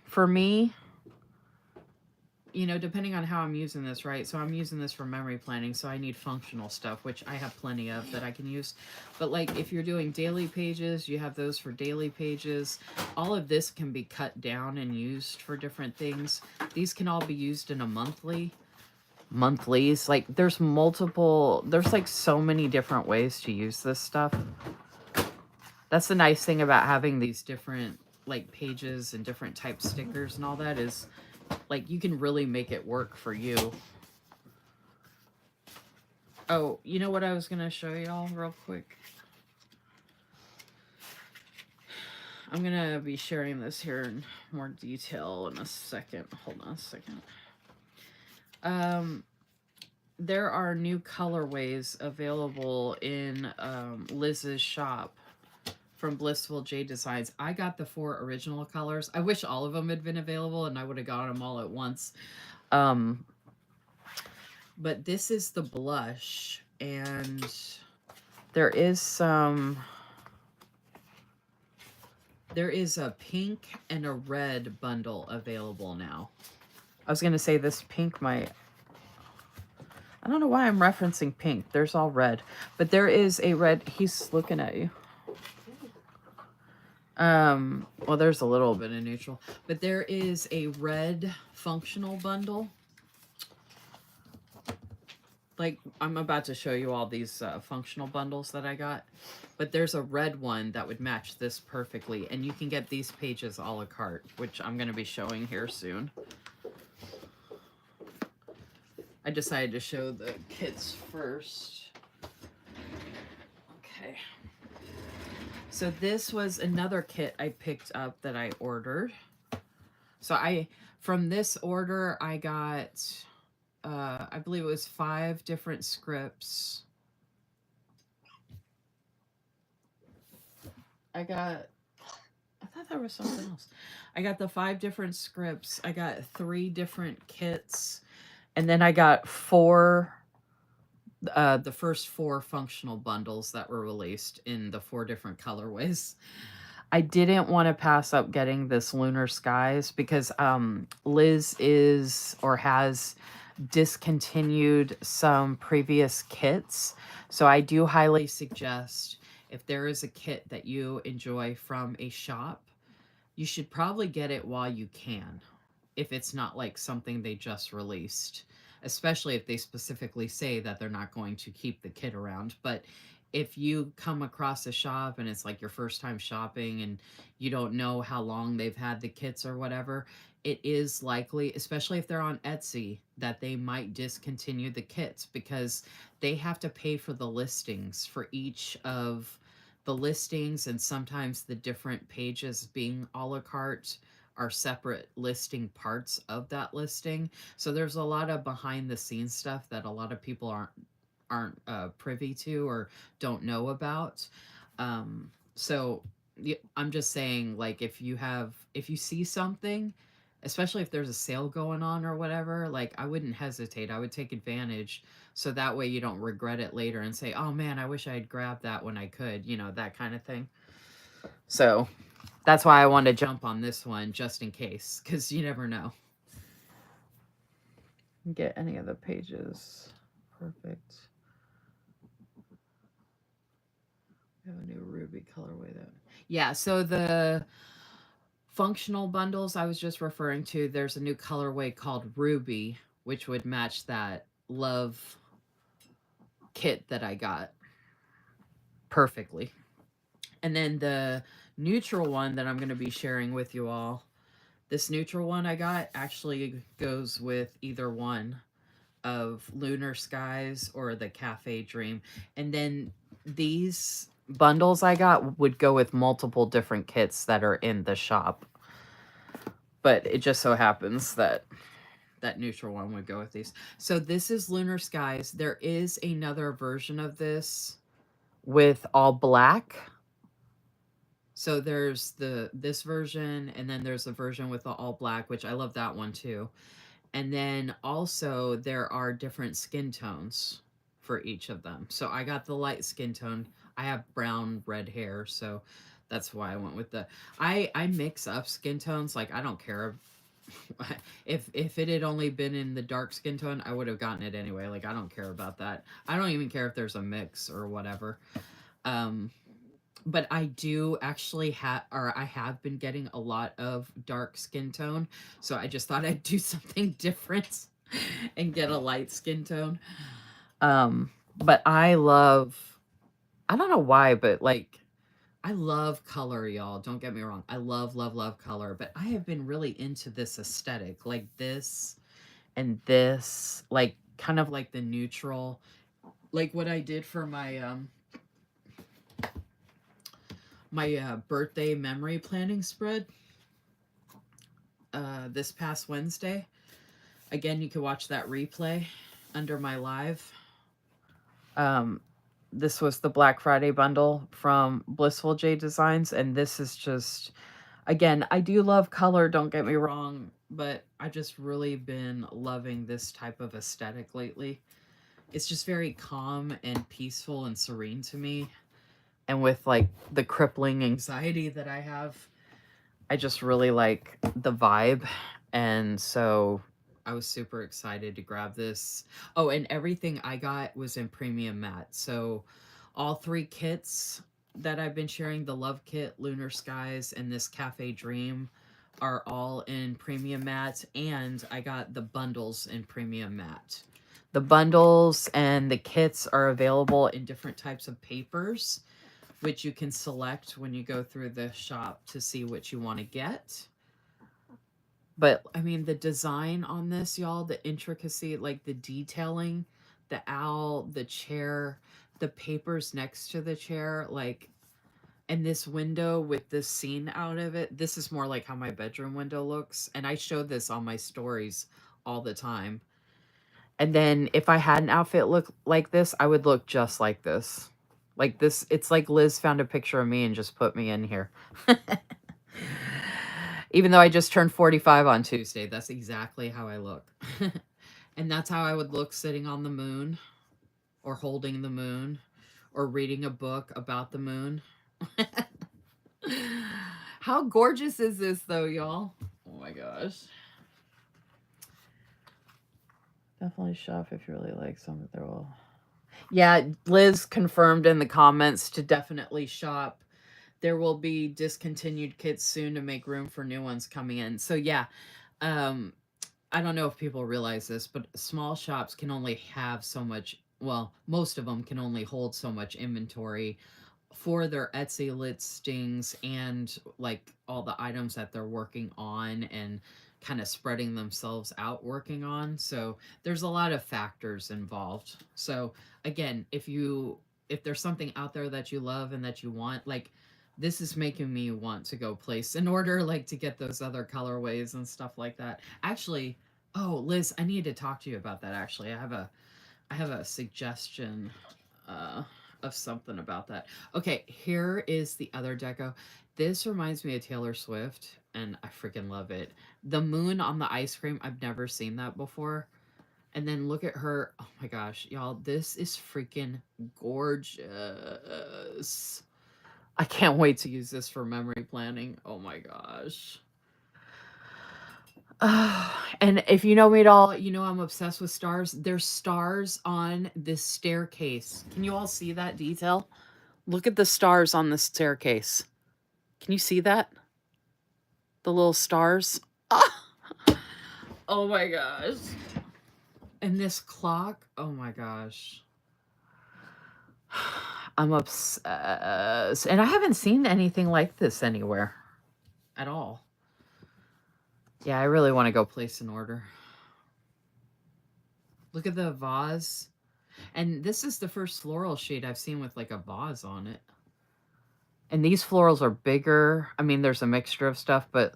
for me, you know, depending on how I'm using this, right? So I'm using this for memory planning, so I need functional stuff, which I have plenty of that I can use. But like if you're doing daily pages, you have those for daily pages. All of this can be cut down and used for different things. These can all be used in a monthlies. Like there's like so many different ways to use this stuff. That's the nice thing about having these different like pages and different type stickers and all that is like you can really make it work for you. Oh, you know what I was going to show y'all real quick? I'm going to be sharing this here in more detail in a second. Hold on a second. There are new colorways available in Liz's shop from Blissful J Designs. I got the 4 original colors. I wish all of them had been available and I would have got them all at once. But this is the blush, and there is a pink and a red bundle available now. I was going to say this pink might... I don't know why I'm referencing pink. There's all red. But there is a red... He's looking at you. Well, there's a little bit of neutral. But there is a red functional bundle. Like, I'm about to show you all these functional bundles that I got. But there's a red one that would match this perfectly. And you can get these pages a la carte, which I'm going to be showing here soon. I decided to show the kits first. Okay. So this was another kit I picked up that I ordered. So from this order, I got, I believe it was 5 different scripts. I thought there was something else. I got the 5 different scripts. I got 3 different kits. And then I got 4, the first 4 functional bundles that were released in the 4 different colorways. I didn't want to pass up getting this Lunar Skies because Liz is or has discontinued some previous kits. So I do highly suggest if there is a kit that you enjoy from a shop, you should probably get it while you can. If it's not like something they just released, especially if they specifically say that they're not going to keep the kit around. But if you come across a shop and it's like your first time shopping and you don't know how long they've had the kits or whatever, it is likely, especially if they're on Etsy, that they might discontinue the kits because they have to pay for the listings for each of the listings, and sometimes the different pages being a la carte are separate listing parts of that listing. So there's a lot of behind the scenes stuff that a lot of people aren't privy to or don't know about. So I'm just saying, like, if you see something, especially if there's a sale going on or whatever, like, I wouldn't hesitate. I would take advantage so that way you don't regret it later and say, oh man, I wish I had grabbed that when I could, you know, that kind of thing. So that's why I wanted to jump on this one just in case, because you never know. Get any of the pages. Perfect. We have a new ruby colorway though. Yeah, so the functional bundles I was just referring to, there's a new colorway called Ruby, which would match that love kit that I got perfectly. And then the neutral one that I'm going to be sharing with you all, this neutral one I got actually goes with either one of Lunar Skies or the Cafe Dream. And then these bundles I got would go with multiple different kits that are in the shop. But it just so happens that that neutral one would go with these. So this is Lunar Skies. There is another version of this with all black. So there's this version, and then there's the version with the all black, which I love that one too. And then also there are different skin tones for each of them. So I got the light skin tone. I have brown red hair, so that's why I went with the I mix up skin tones. Like, I don't care if it had only been in the dark skin tone, I would have gotten it anyway. Like, I don't care about that. I don't even care if there's a mix or whatever. But I do actually I have been getting a lot of dark skin tone, so I just thought I'd do something different and get a light skin tone. But I don't know why, but like, I love color, y'all. Don't get me wrong. I love, love, love color, but I have been really into this aesthetic, like this and this, like kind of like the neutral, like what I did for my birthday memory planning spread this past Wednesday. Again, you can watch that replay under my live. This was the Black Friday bundle from Blissful J Designs, and this is just, again, I do love color, don't get me wrong, but I just really been loving this type of aesthetic lately. It's just very calm and peaceful and serene to me. And with like the crippling anxiety that I have, I just really like the vibe. And so I was super excited to grab this. Oh, and everything I got was in premium matte. So all three kits that I've been sharing, the Love Kit, Lunar Skies, and this Cafe Dream, are all in premium matte. And I got the bundles in premium matte. The bundles and the kits are available in different types of papers, which you can select when you go through the shop to see what you want to get. But I mean, the design on this, y'all, the intricacy, like the detailing, the owl, the chair, the papers next to the chair, like, and this window with this scene out of it. This is more like how my bedroom window looks. And I show this on my stories all the time. And then if I had an outfit look like this, I would look just like this. Like this, it's like Liz found a picture of me and just put me in here. Even though I just turned 45 on Tuesday, that's exactly how I look. And that's how I would look sitting on the moon, or holding the moon, or reading a book about the moon. How gorgeous is this though, y'all? Oh my gosh. Definitely shop if you really like something. There will. Yeah, Liz confirmed in the comments to definitely shop. There will be discontinued kits soon to make room for new ones coming in. So yeah, I don't know if people realize this, but small shops can only have so much. Well, most of them can only hold so much inventory for their Etsy listings and like all the items that they're working on and kind of spreading themselves out working on. So there's a lot of factors involved. So again, if there's something out there that you love and that you want, like, this is making me want to go place an order, like to get those other colorways and stuff like that. Actually, oh Liz, I need to talk to you about that. Actually, I have a suggestion of something about that. Okay, here is the other deco. This reminds me of Taylor Swift, and I freaking love it. The moon on the ice cream, I've never seen that before. And then look at her. Oh my gosh, y'all, this is freaking gorgeous. I can't wait to use this for memory planning. Oh my gosh. And if you know me at all, you know I'm obsessed with stars. There's stars on this staircase. Can you all see that detail? Look at the stars on the staircase. Can you see that? The little stars. Ah! Oh my gosh. And this clock. Oh my gosh. I'm obsessed. And I haven't seen anything like this anywhere at all. Yeah, I really want to go place an order. Look at the vase. And this is the first floral sheet I've seen with like a vase on it. And these florals are bigger. I mean, there's a mixture of stuff, but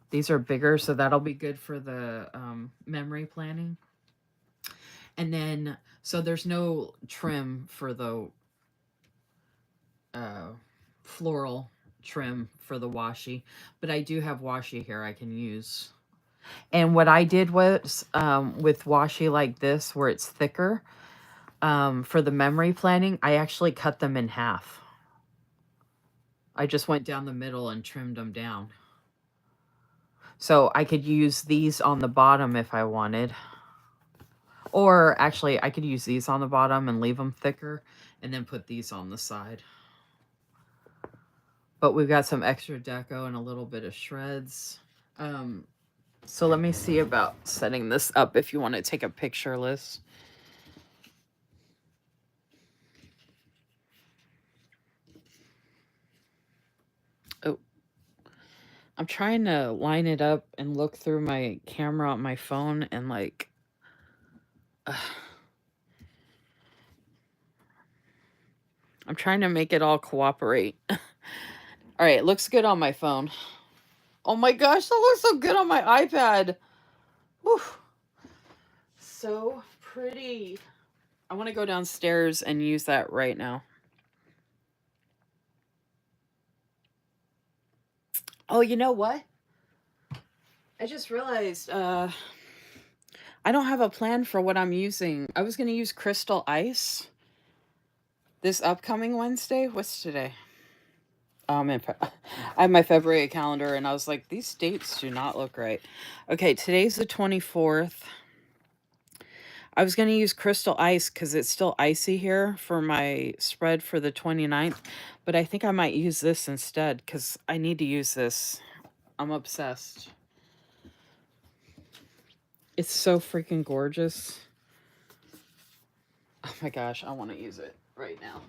these are bigger, so that'll be good for the memory planning. And then, so there's no trim for the floral trim for the washi, but I do have washi here I can use. And what I did was with washi like this, where it's thicker, for the memory planning, I actually cut them in half. I just went down the middle and trimmed them down. So I could use these on the bottom if I wanted. Or actually, I could use these on the bottom and leave them thicker and then put these on the side. But we've got some extra deco and a little bit of shreds. So let me see about setting this up if you want to take a picture, Liz. Oh, I'm trying to line it up and look through my camera on my phone and like... I'm trying to make it all cooperate. All right, it looks good on my phone. Oh my gosh, that looks so good on my iPad. Whew. So pretty. I want to go downstairs and use that right now. Oh, you know what? I just realized I don't have a plan for what I'm using. I was going to use crystal ice this upcoming Wednesday. What's today? I have my February calendar, and I was like, these dates do not look right. Okay, today's the 24th. I was going to use crystal ice because it's still icy here for my spread for the 29th, but I think I might use this instead because I need to use this. I'm obsessed. It's so freaking gorgeous. Oh my gosh, I want to use it right now.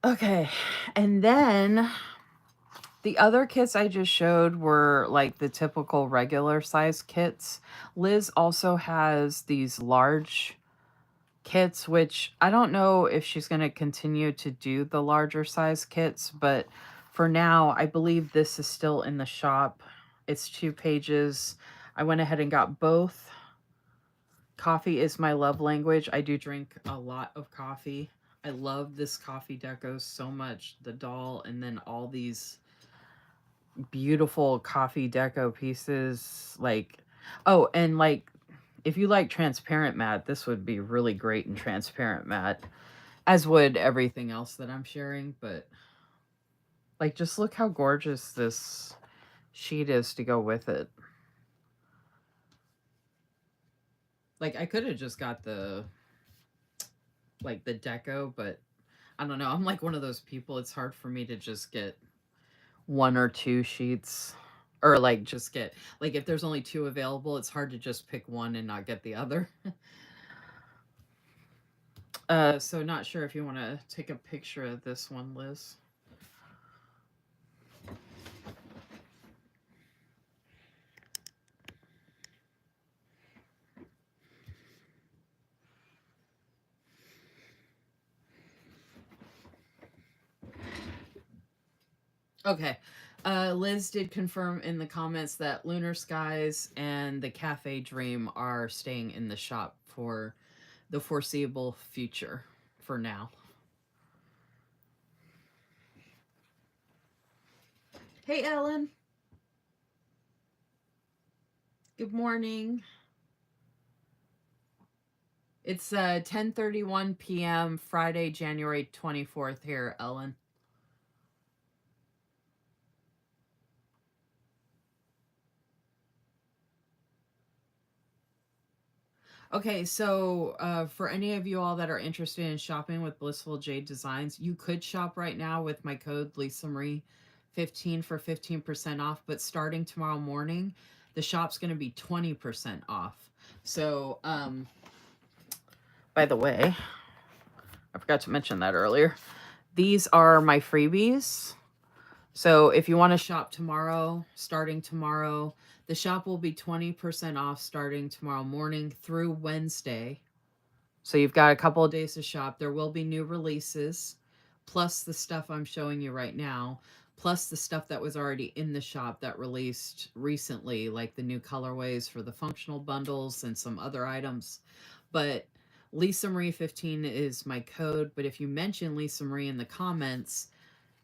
Okay, and then the other kits I just showed were like the typical regular size kits. Liz also has these large kits, which I don't know if she's going to continue to do the larger size kits, but for now, I believe this is still in the shop. It's 2 pages. I went ahead and got both. Coffee is my love language. I do drink a lot of coffee. I love this coffee deco so much. The doll and then all these beautiful coffee deco pieces. Like, oh, and like, if you like transparent matte, this would be really great in transparent matte, as would everything else that I'm sharing. But like, just look how gorgeous this sheet is to go with it. Like, I could have just got the deco, but I don't know. I'm like one of those people. It's hard for me to just get 1 or 2 sheets, or like just get, like, if there's only 2 available, it's hard to just pick one and not get the other. So not sure if you want to take a picture of this one, Liz. Okay. Liz did confirm in the comments that Lunar Skies and the Cafe Dream are staying in the shop for the foreseeable future for now. Hey, Ellen. Good morning. It's 10:31 p.m. Friday, January 24th here, Ellen. Okay, so for any of you all that are interested in shopping with Blissful Jade Designs, you could shop right now with my code LisaMarie15 for 15% off. But starting tomorrow morning, the shop's going to be 20% off. So, by the way, I forgot to mention that earlier. These are my freebies. So if you want to shop tomorrow, starting tomorrow, the shop will be 20% off starting tomorrow morning through Wednesday. So you've got a couple of days to shop. There will be new releases, plus the stuff I'm showing you right now, plus the stuff that was already in the shop that released recently, like the new colorways for the functional bundles and some other items. But Lisa Marie 15 is my code. But if you mention Lisa Marie in the comments,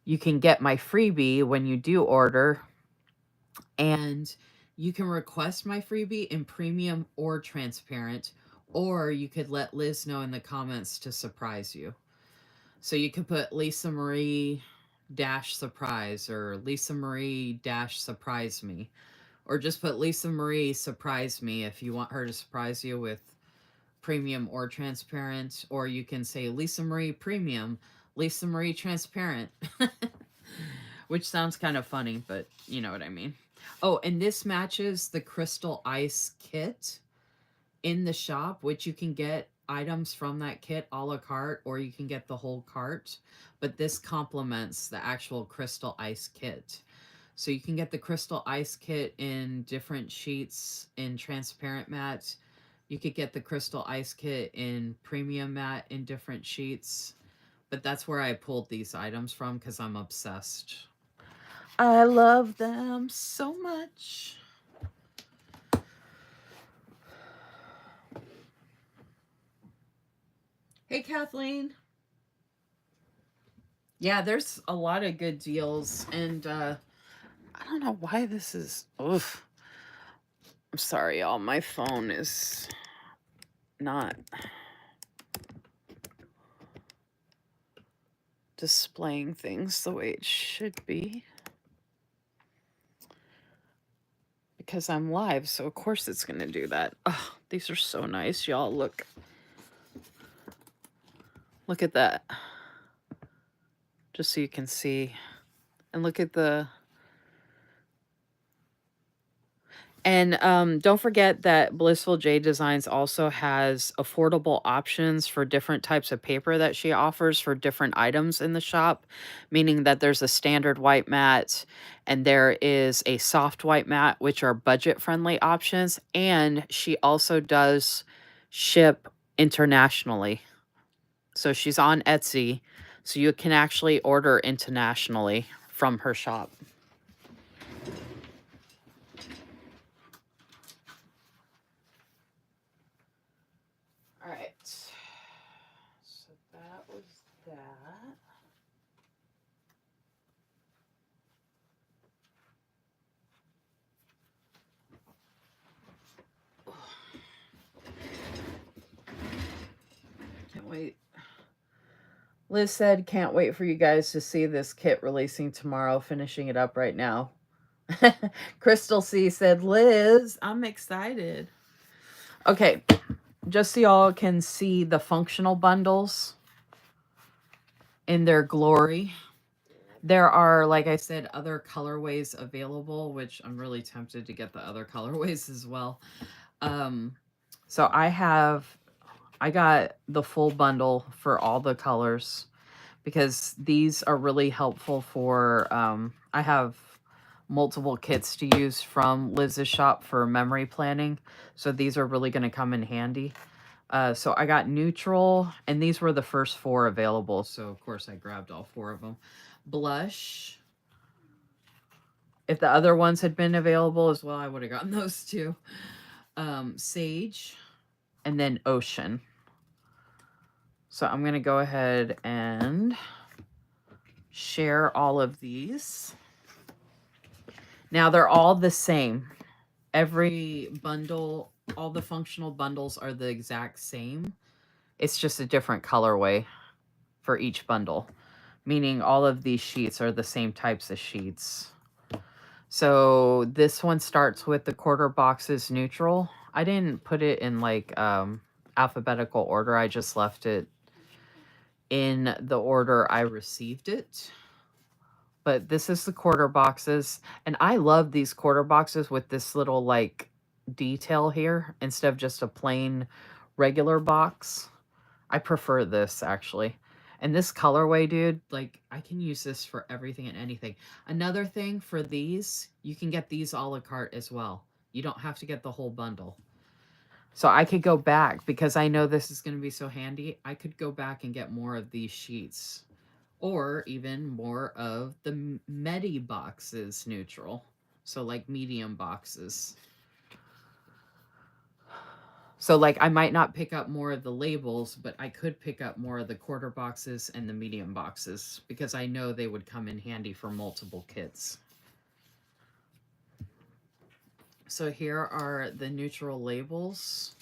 you can get my freebie when you do order. And you can request my freebie in premium or transparent, or you could let Liz know in the comments to surprise you. So you could put Lisa Marie dash surprise or Lisa Marie dash surprise me, or just put Lisa Marie surprise me if you want her to surprise you with premium or transparent, or you can say Lisa Marie premium, Lisa Marie transparent, which sounds kind of funny, but you know what I mean. Oh, and this matches the Crystal Ice kit in the shop, which you can get items from that kit a la carte, or you can get the whole cart. But this complements the actual Crystal Ice kit. So you can get the Crystal Ice kit in different sheets in transparent matte. You could get the Crystal Ice kit in premium matte in different sheets. But that's where I pulled these items from because I'm obsessed. I love them so much. Hey, Kathleen. Yeah, there's a lot of good deals, and I don't know why this is... Oof. I'm sorry, y'all. My phone is not displaying things the way it should be. Because I'm live, so of course it's going to do that. Oh, these are so nice, y'all. Look. Look at that. Just so you can see. And look at the... And don't forget that Blissful Jade Designs also has affordable options for different types of paper that she offers for different items in the shop, meaning that there's a standard white mat and there is a soft white mat, which are budget-friendly options. And she also does ship internationally. So she's on Etsy, so you can actually order internationally from her shop. All right. So that was that. Can't wait. Liz said, can't wait for you guys to see this kit releasing tomorrow, finishing it up right now. Crystal C said, Liz, I'm excited. Okay, just so y'all can see the functional bundles in their glory. There are, like I said, other colorways available, which I'm really tempted to get the other colorways as well. So I got the full bundle for all the colors because these are really helpful for, I have multiple kits to use from Liz's shop for memory planning. So these are really going to come in handy. So I got neutral, and these were the first 4 available. So of course I grabbed all 4 of them. Blush. If the other ones had been available as well, I would have gotten those too. Sage, and then Ocean. So I'm going to go ahead and share all of these. Now they're all the same. Every bundle, all the functional bundles are the exact same. It's just a different colorway for each bundle, meaning all of these sheets are the same types of sheets. So this one starts with the quarter boxes neutral. I didn't put it in like alphabetical order. I just left it in the order I received it. But this is the quarter boxes. And I love these quarter boxes with this little like detail here instead of just a plain regular box. I prefer this actually. And this colorway, dude, like I can use this for everything and anything. Another thing for these, you can get these a la carte as well. You don't have to get the whole bundle. So I could go back because I know this is going to be so handy. I could go back and get more of these sheets or even more of the Medi boxes neutral. So like medium boxes. So like I might not pick up more of the labels, but I could pick up more of the quarter boxes and the medium boxes because I know they would come in handy for multiple kits. So here are the neutral labels.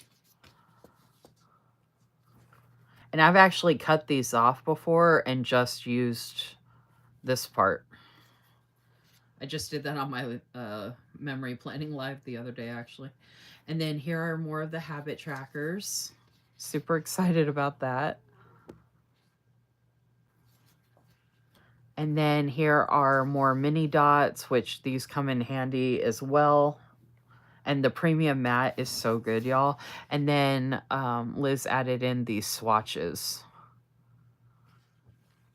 And I've actually cut these off before and just used this part. I just did that on my memory planning live the other day, actually. And then here are more of the habit trackers. Super excited about that. And then here are more mini dots, which these come in handy as well. And the premium mat is so good, y'all. And then Liz added in these swatches,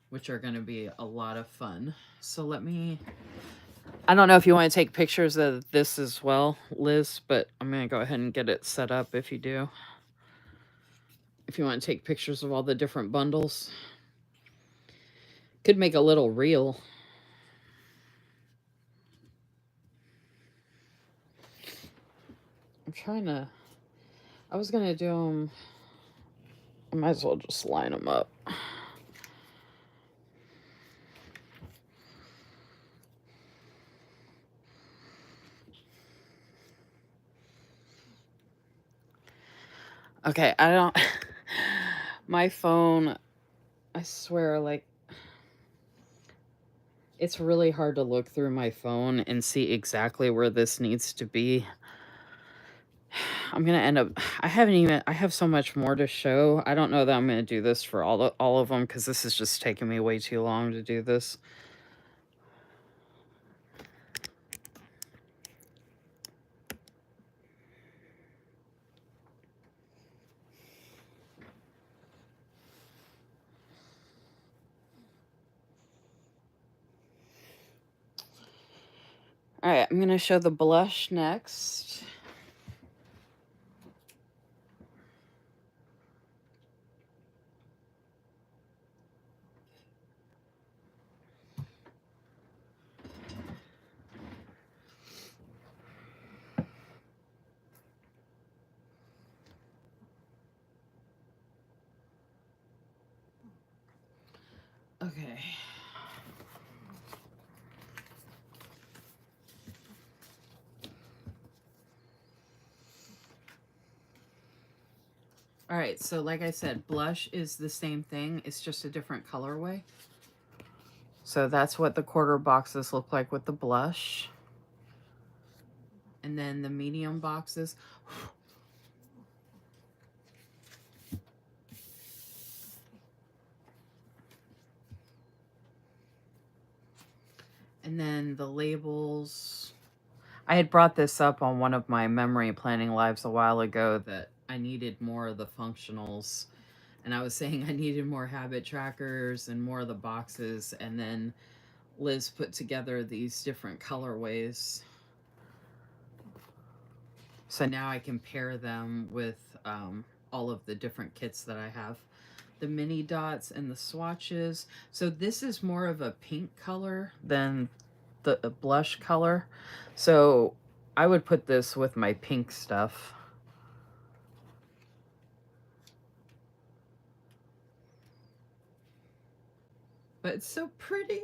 which are going to be a lot of fun. So let me... I don't know if you want to take pictures of this as well, Liz, but I'm going to go ahead and get it set up if you do. If you want to take pictures of all the different bundles. Could make a little reel. I'm trying to... I was going to do them... I might as well just line them up. Okay, I don't... My phone, I swear, like... It's really hard to look through my phone and see exactly where this needs to be. I'm going to end up... I have so much more to show. I don't know that I'm going to do this for all of them because this is just taking me way too long to do this. All right, I'm going to show the blush next. Okay. All right, so like I said, blush is the same thing. It's just a different colorway. So that's what the quarter boxes look like with the blush. And then the medium boxes. And then the labels. I had brought this up on one of my memory planning lives a while ago that I needed more of the functionals. And I was saying I needed more habit trackers and more of the boxes. And then Liz put together these different colorways. So now I can pair them with all of the different kits that I have. The mini dots and the swatches. So this is more of a pink color than the blush color. So I would put this with my pink stuff. But it's so pretty.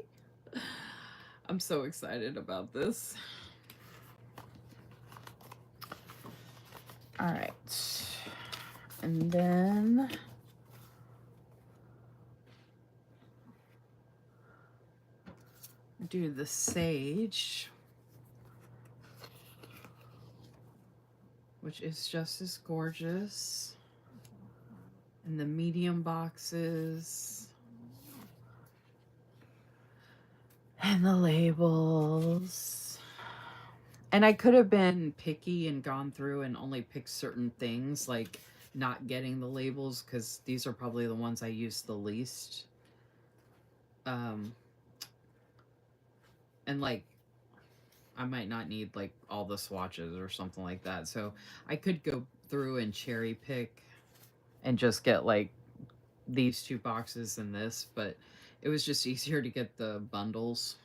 I'm so excited about this. All right. And then do the sage, which is just as gorgeous. And the medium boxes. And the labels. And I could have been picky and gone through and only picked certain things, like not getting the labels, because these are probably the ones I use the least. And like, I might not need like all the swatches or something like that. So I could go through and cherry pick and just get like these 2 boxes and this, but it was just easier to get the bundles,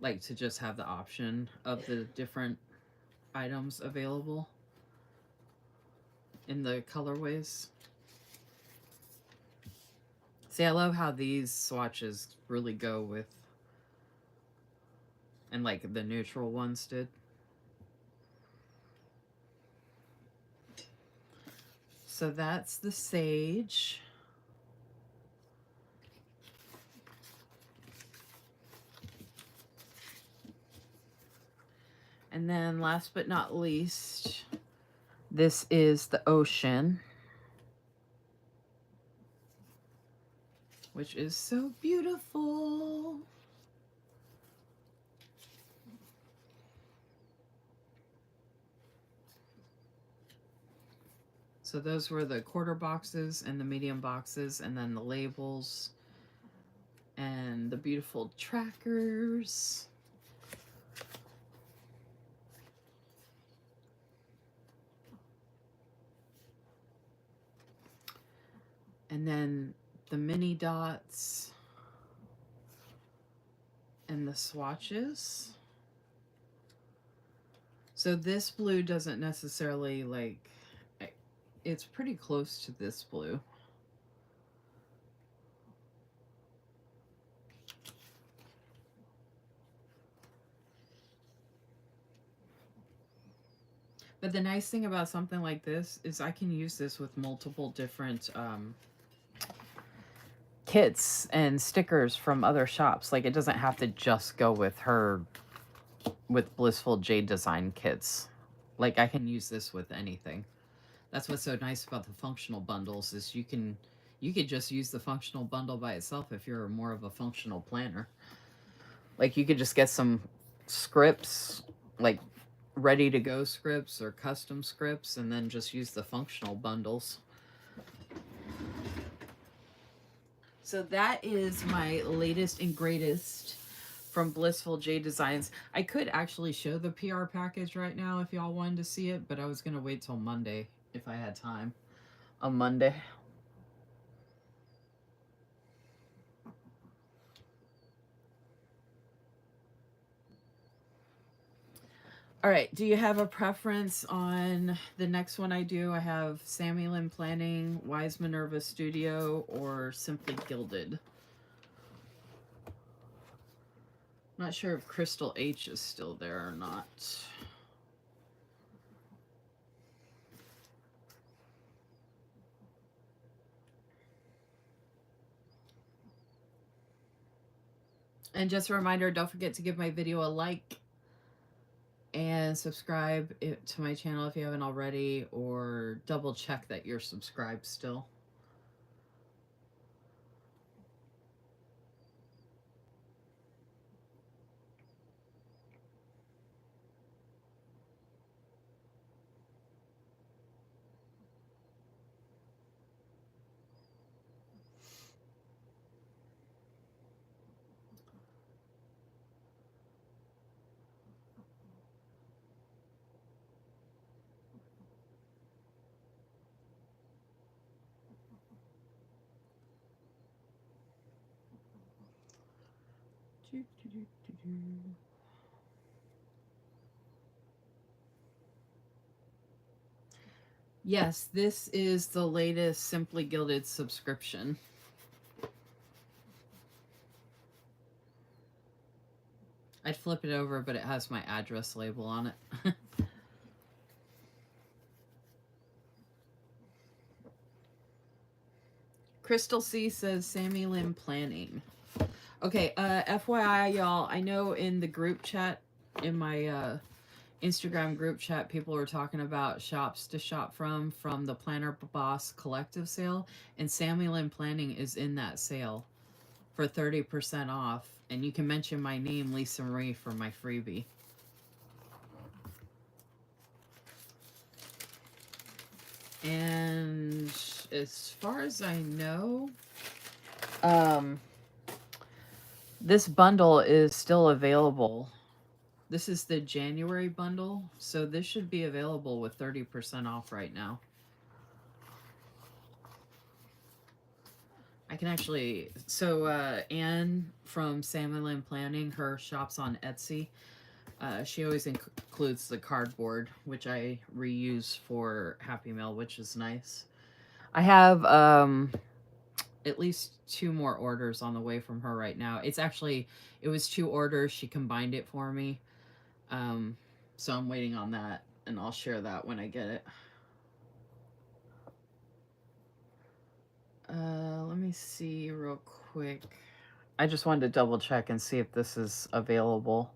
like to just have the option of the different items available in the colorways. See, I love how these swatches really go with, and like the neutral ones did. So that's the sage. And then last but not least, this is the ocean, which is so beautiful. So those were the quarter boxes and the medium boxes, and then the labels and the beautiful trackers. And then the mini dots and the swatches. So this blue doesn't necessarily like, it's pretty close to this blue. But the nice thing about something like this is I can use this with multiple different kits and stickers from other shops. Like, it doesn't have to just go with her, with Blissful Jade Design kits. Like, I can use this with anything. That's what's so nice about the functional bundles, is you could just use the functional bundle by itself if you're more of a functional planner. Like, you could just get some scripts, like ready to go scripts or custom scripts, and then just use the functional bundles. So that is my latest and greatest from Blissful Jade Designs. I could actually show the PR package right now if y'all wanted to see it, but I was going to wait till Monday if I had time. On Monday. All right, do you have a preference on the next one I do? I have Sammy Lynn Planning, Wise Minerva Studio, or Simply Gilded. Not sure if Crystal H is still there or not. And just a reminder, don't forget to give my video a like and subscribe to my channel if you haven't already, or double check that you're subscribed still. Yes, this is the latest Simply Gilded subscription. I'd flip it over, but it has my address label on it. Crystal C says Sammy Lynn Planning. Okay, FYI, y'all, I know in the group chat, in my Instagram group chat, people were talking about shops to shop from the Planner Boss collective sale, and Sammy Lynn Planning is in that sale for 30% off. And you can mention my name, Lisa Marie, for my freebie. And as far as I know, this bundle is still available. This is the January bundle, so this should be available with 30% off right now. I can actually, so Anne from Salmon Land Planning, her shop's on Etsy. She always includes the cardboard, which I reuse for Happy Mail, which is nice. I have at least 2 more orders on the way from her right now. It was 2 orders. She combined it for me. So I'm waiting on that, and I'll share that when I get it. Let me see real quick. I just wanted to double check and see if this is available.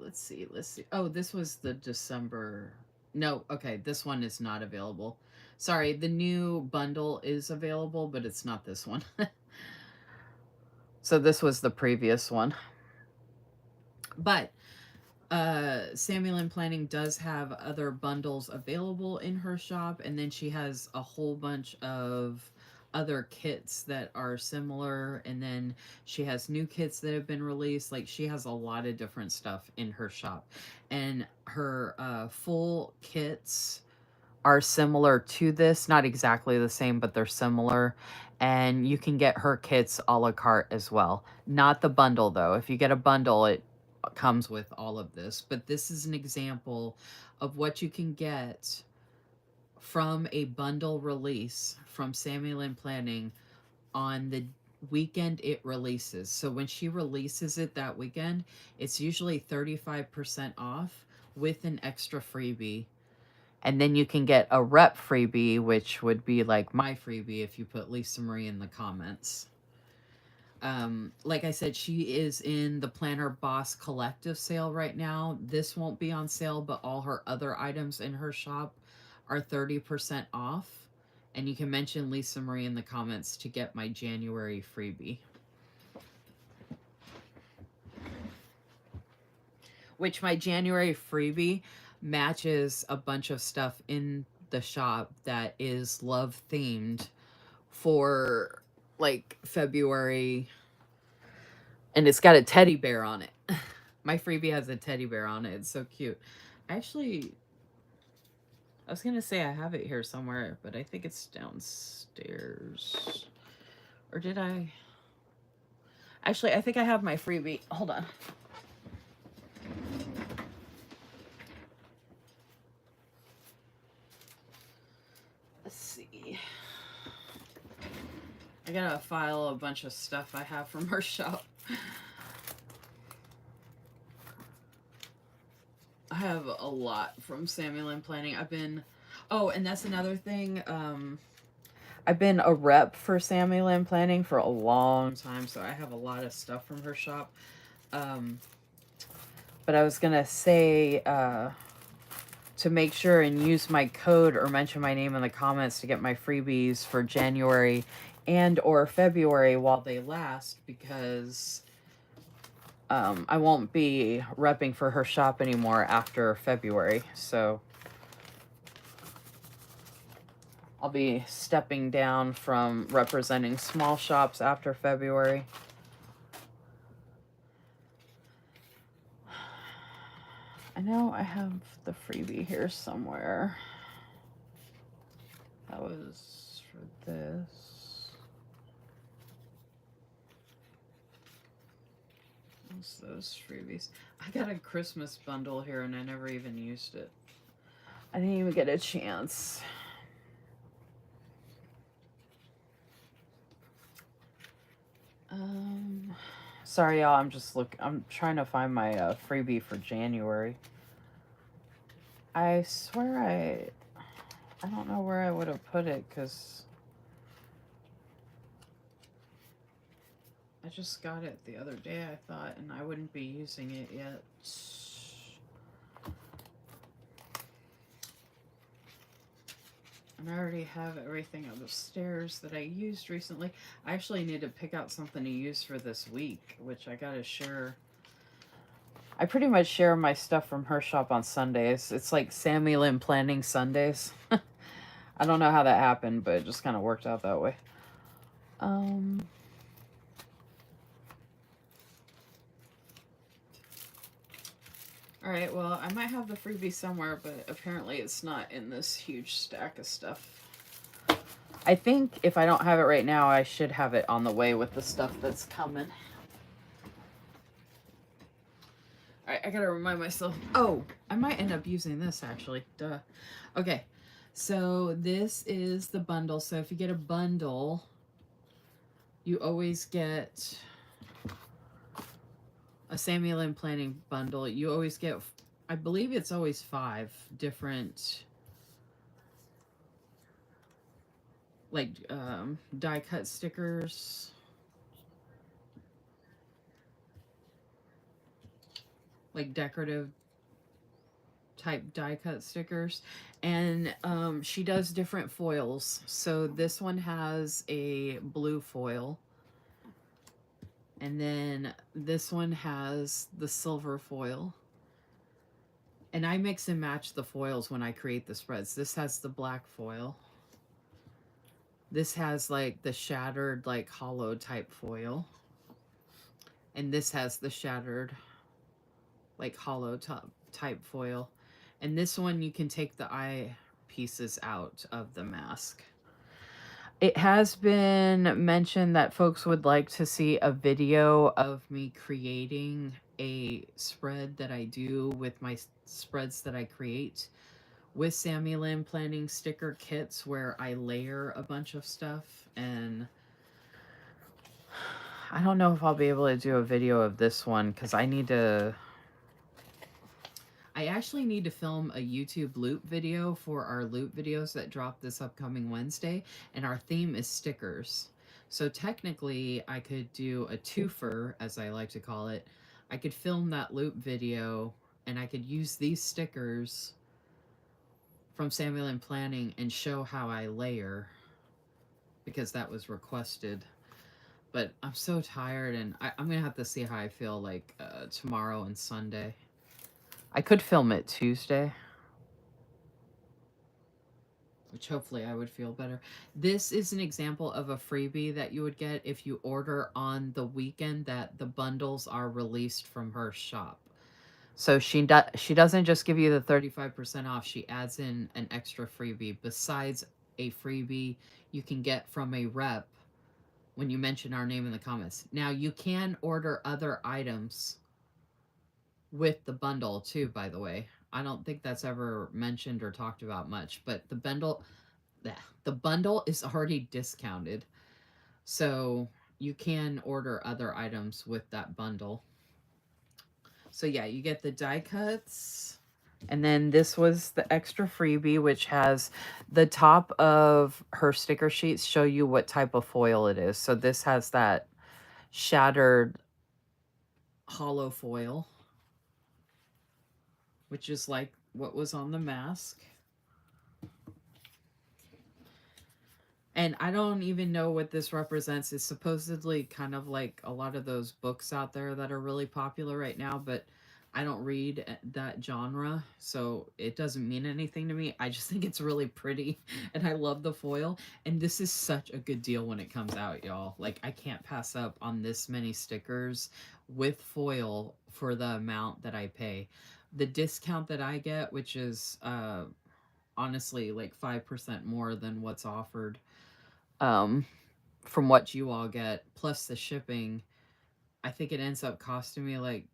Let's see. Oh, this was the December. No, okay, this one is not available. Sorry, the new bundle is available, but it's not this one. So this was the previous one. But Samuel and Planning does have other bundles available in her shop, and then she has a whole bunch of other kits that are similar, and then she has new kits that have been released. Like, she has a lot of different stuff in her shop, and her full kits are similar to this, not exactly the same, but they're similar, and you can get her kits a la carte as well. Not the bundle, though. If you get a bundle, it comes with all of this, but this is an example of what you can get from a bundle release from Samuel and Planning on the weekend it releases. So when she releases it that weekend, it's usually 35% off with an extra freebie. And then you can get a rep freebie, which would be like my freebie if you put Lisa Marie in the comments. Like I said, she is in the Planner Boss Collective sale right now. This won't be on sale, but all her other items in her shop are 30% off. And you can mention Lisa Marie in the comments to get my January freebie. Which my January freebie matches a bunch of stuff in the shop that is love themed for like February. And it's got a teddy bear on it. My freebie has a teddy bear on it. It's so cute. Actually, I was going to say I have it here somewhere, but I think it's downstairs. Or did I? Actually, I think I have my freebie. Hold on. Let's see. I gotta file a bunch of stuff I have from her shop. I have a lot from Samuel and Planning. Oh, and that's another thing. I've been a rep for Samuel and Planning for a long time, so I have a lot of stuff from her shop. But I was gonna say, to make sure and use my code or mention my name in the comments to get my freebies for January and or February while they last, because I won't be repping for her shop anymore after February. So I'll be stepping down from representing small shops after February. I know I have the freebie here somewhere. That was for this. What's those freebies? I got a Christmas bundle here and I never even used it. I didn't even get a chance. Sorry, y'all. I'm trying to find my freebie for January. I swear I don't know where I would have put it, because just got it the other day, I thought, and I wouldn't be using it yet. And I already have everything upstairs that I used recently. I actually need to pick out something to use for this week, which I gotta share. I pretty much share my stuff from her shop on Sundays. It's like Sammy Lynn Planning Sundays. I don't know how that happened, but it just kind of worked out that way. Alright, well, I might have the freebie somewhere, but apparently it's not in this huge stack of stuff. I think if I don't have it right now, I should have it on the way with the stuff that's coming. Alright, I gotta remind myself. Oh, I might end up using this, actually. Duh. Okay, so this is the bundle. So if you get a bundle, you always get a Samuel Lynn Planning bundle. You always get, I believe it's always 5 different, like, die cut stickers. Like decorative type die cut stickers. And she does different foils. So this one has a blue foil. And then this one has the silver foil. And I mix and match the foils when I create the spreads. This has the black foil. This has like the shattered, like hollow type foil. And this has the shattered, like hollow type foil. And this one you can take the eye pieces out of the mask. It has been mentioned that folks would like to see a video of me creating a spread that I do with my spreads that I create with Sammy Lynn Planning sticker kits, where I layer a bunch of stuff. And I don't know if I'll be able to do a video of this one because I actually need to film a YouTube loop video for our loop videos that drop this upcoming Wednesday, and our theme is stickers. So technically, I could do a twofer, as I like to call it. I could film that loop video, and I could use these stickers from Samuel Lynn Planning and show how I layer, because that was requested. But I'm so tired, and I'm going to have to see how I feel like tomorrow and Sunday. I could film it Tuesday, which hopefully I would feel better. This is an example of a freebie that you would get if you order on the weekend that the bundles are released from her shop. So she doesn't just give you the 35% off. She adds in an extra freebie besides a freebie you can get from a rep when you mention our name in the comments. Now, you can order other items with the bundle too, by the way. I don't think that's ever mentioned or talked about much, but the bundle is already discounted. So you can order other items with that bundle. So yeah, you get the die cuts. And then this was the extra freebie, which has the top of her sticker sheets show you what type of foil it is. So this has that shattered hollow foil, which is like what was on the mask. And I don't even know what this represents. It's supposedly kind of like a lot of those books out there that are really popular right now, but I don't read that genre, so it doesn't mean anything to me. I just think it's really pretty, and I love the foil. And this is such a good deal when it comes out, y'all. Like, I can't pass up on this many stickers with foil for the amount that I pay. The discount that I get, which is honestly like 5% more than what's offered from what you all get, plus the shipping, I think it ends up costing me like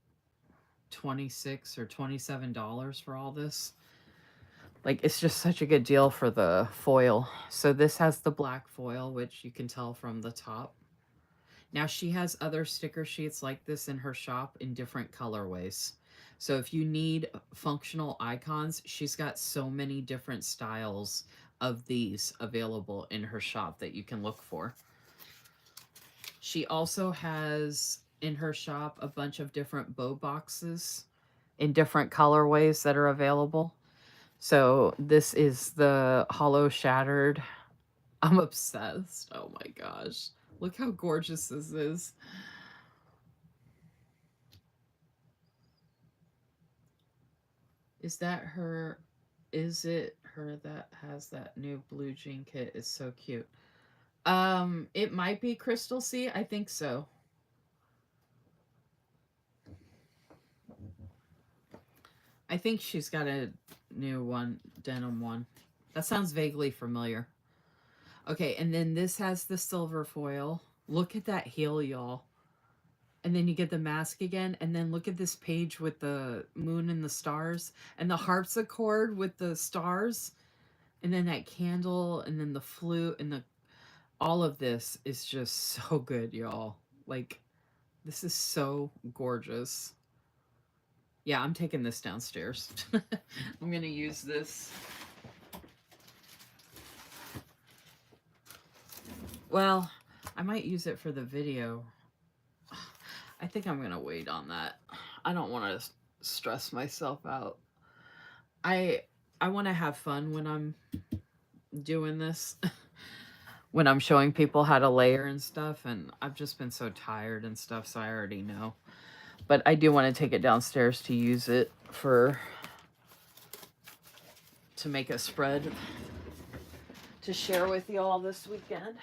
$26 or $27 for all this. Like, it's just such a good deal for the foil. So this has the black foil, which you can tell from the top. Now, she has other sticker sheets like this in her shop in different colorways. So if you need functional icons, she's got so many different styles of these available in her shop that you can look for. She also has in her shop a bunch of different bow boxes in different colorways that are available. So this is the hollow shattered. I'm obsessed. Oh my gosh. Look how gorgeous this is. Is that her? Is it her that has that new blue jean kit? It's so cute. It might be Crystal C. I think so. I think she's got a new one, denim one. That sounds vaguely familiar. Okay, and then this has the silver foil. Look at that heel, y'all. And then you get the mask again, and then look at this page with the moon and the stars, and the harpsichord with the stars, and then that candle, and then the flute, and the all of this is just so good, y'all. Like, this is so gorgeous. Yeah, I'm taking this downstairs. I'm gonna use this. Well, I might use it for the video. I think I'm gonna wait on that. I don't want to stress myself out. I I want to have fun when I'm doing this. When I'm showing people how to layer and stuff, and I've just been so tired and stuff, so I already know. But I do want to take it downstairs to use it to make a spread to share with you all this weekend.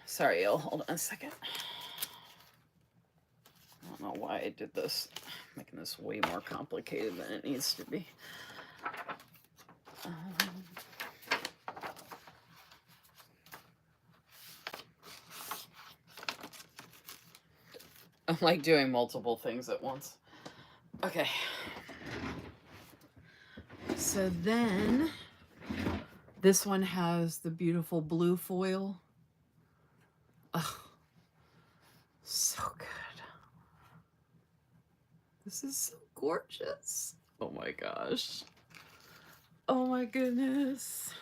Sorry, y'all. Hold on a second. I don't know why I did this. Making this way more complicated than it needs to be. I'm like doing multiple things at once. Okay. So then this one has the beautiful blue foil. Oh, so good. This is so gorgeous. Oh my gosh. Oh my goodness.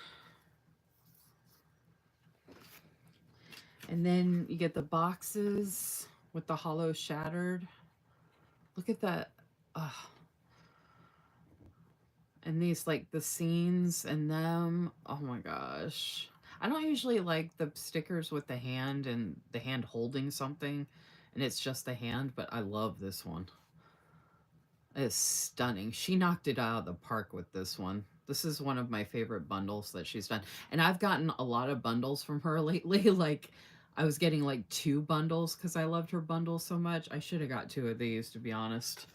And then you get the boxes with the hollow shattered. Look at that. Oh. And these, like, the scenes and them. Oh my gosh. I don't usually like the stickers with the hand and the hand holding something and it's just the hand, but I love this one. It's stunning. She knocked it out of the park with this one. This is one of my favorite bundles that she's done. And I've gotten a lot of bundles from her lately. Like, I was getting like 2 bundles because I loved her bundles so much. I should have got 2 of these, to be honest.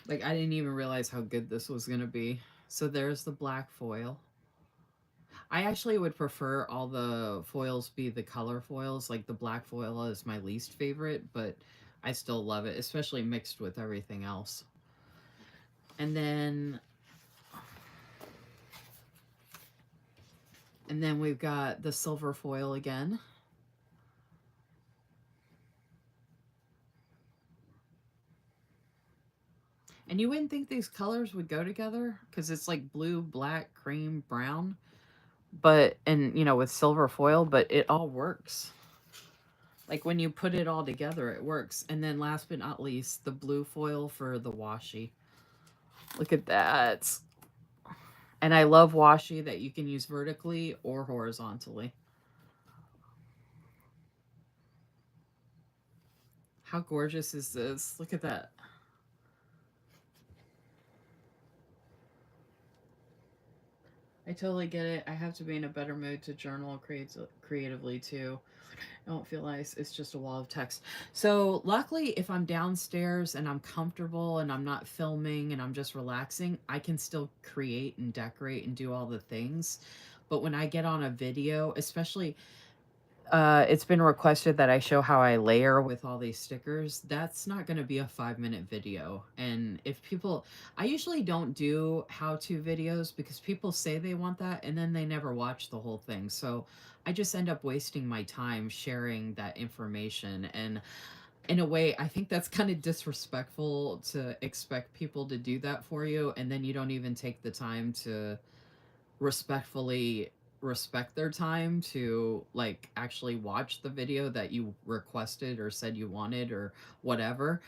Like, I didn't even realize how good this was going to be. So there's the black foil. I actually would prefer all the foils be the color foils. Like, the black foil is my least favorite, but I still love it, especially mixed with everything else. And then we've got the silver foil again. And you wouldn't think these colors would go together because it's like blue, black, cream, brown. But, and you know, with silver foil, but it all works. Like, when you put it all together, it works. And then last but not least, the blue foil for the washi. Look at that. And I love washi that you can use vertically or horizontally. How gorgeous is this? Look at that. I totally get it. I have to be in a better mood to journal creatively too. I don't feel nice. It's just a wall of text. So luckily, if I'm downstairs and I'm comfortable and I'm not filming and I'm just relaxing, I can still create and decorate and do all the things. But when I get on a video, especially It's been requested that I show how I layer with all these stickers. That's not going to be a 5-minute video. And if people, I usually don't do how-to videos because people say they want that and then they never watch the whole thing. So I just end up wasting my time sharing that information. And in a way, I think that's kind of disrespectful to expect people to do that for you. And then you don't even take the time to respectfully respect their time to like actually watch the video that you requested or said you wanted or whatever.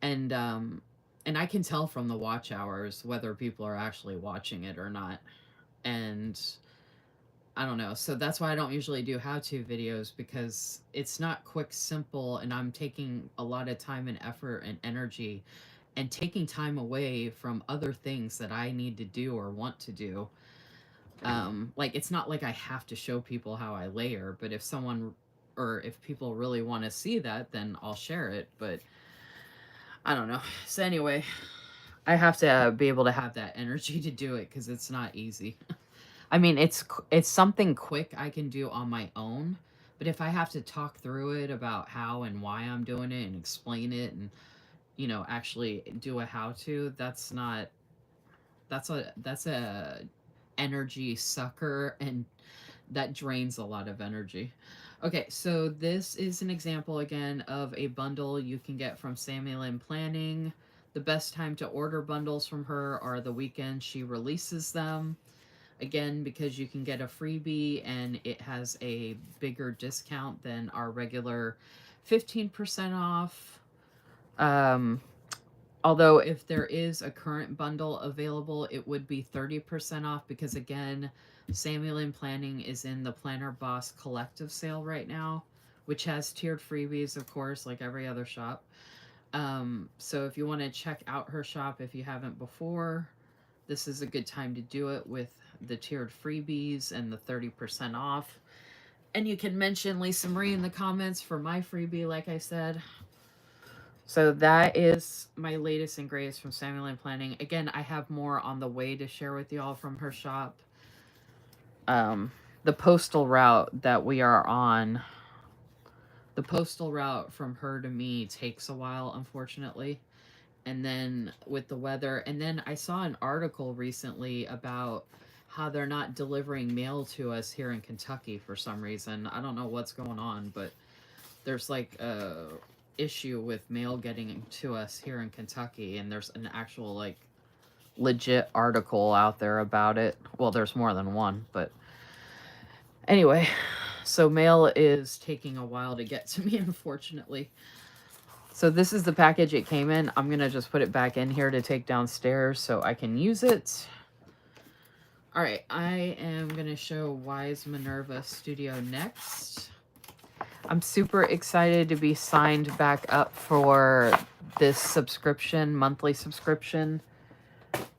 And I can tell from the watch hours whether people are actually watching it or not. And I don't know. So that's why I don't usually do how-to videos, because it's not quick, simple, and I'm taking a lot of time and effort and energy and taking time away from other things that I need to do or want to do. Like, it's not like I have to show people how I layer, but if someone or if people really want to see that, then I'll share it. But I don't know. So anyway, I have to be able to have that energy to do it because it's not easy. I mean, it's something quick I can do on my own, but if I have to talk through it about how and why I'm doing it and explain it and actually do a how to, that's a energy sucker, and that drains a lot of energy. Okay, so this is an example again of a bundle you can get from Sammy Lynn Planning. The best time to order bundles from her are the weekend she releases them. Again, because you can get a freebie and it has a bigger discount than our regular 15% off. Although if there is a current bundle available, it would be 30% off because, again, Samuel Lynn Planning is in the Planner Boss Collective sale right now, which has tiered freebies, of course, like every other shop. So if you want to check out her shop if you haven't before, this is a good time to do it with the tiered freebies and the 30% off. And you can mention Lisa Marie in the comments for my freebie, like I said. So that is my latest and greatest from Samuel Lynn Planning. Again, I have more on the way to share with y'all from her shop. The postal route that we are on, the postal route from her to me takes a while, unfortunately. And then with the weather, and then I saw an article recently about how they're not delivering mail to us here in Kentucky for some reason. I don't know what's going on, but there's like a issue with mail getting to us here in Kentucky, and there's an actual like legit article out there about it. Well, there's more than one, but anyway, so mail is taking a while to get to me, unfortunately. So this is the package it came in. I'm going to just put it back in here to take downstairs so I can use it. All right, I am going to show Wise Minerva Studio next. I'm super excited to be signed back up for this subscription, monthly subscription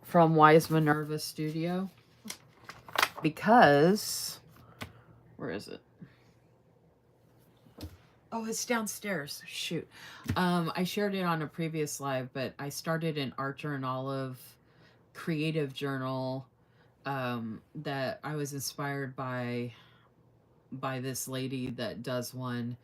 from Wise Minerva Studio. Because, where is it? Oh, it's downstairs. Shoot. I shared it on a previous live, but I started an Archer and Olive creative journal that I was inspired by this lady that does one,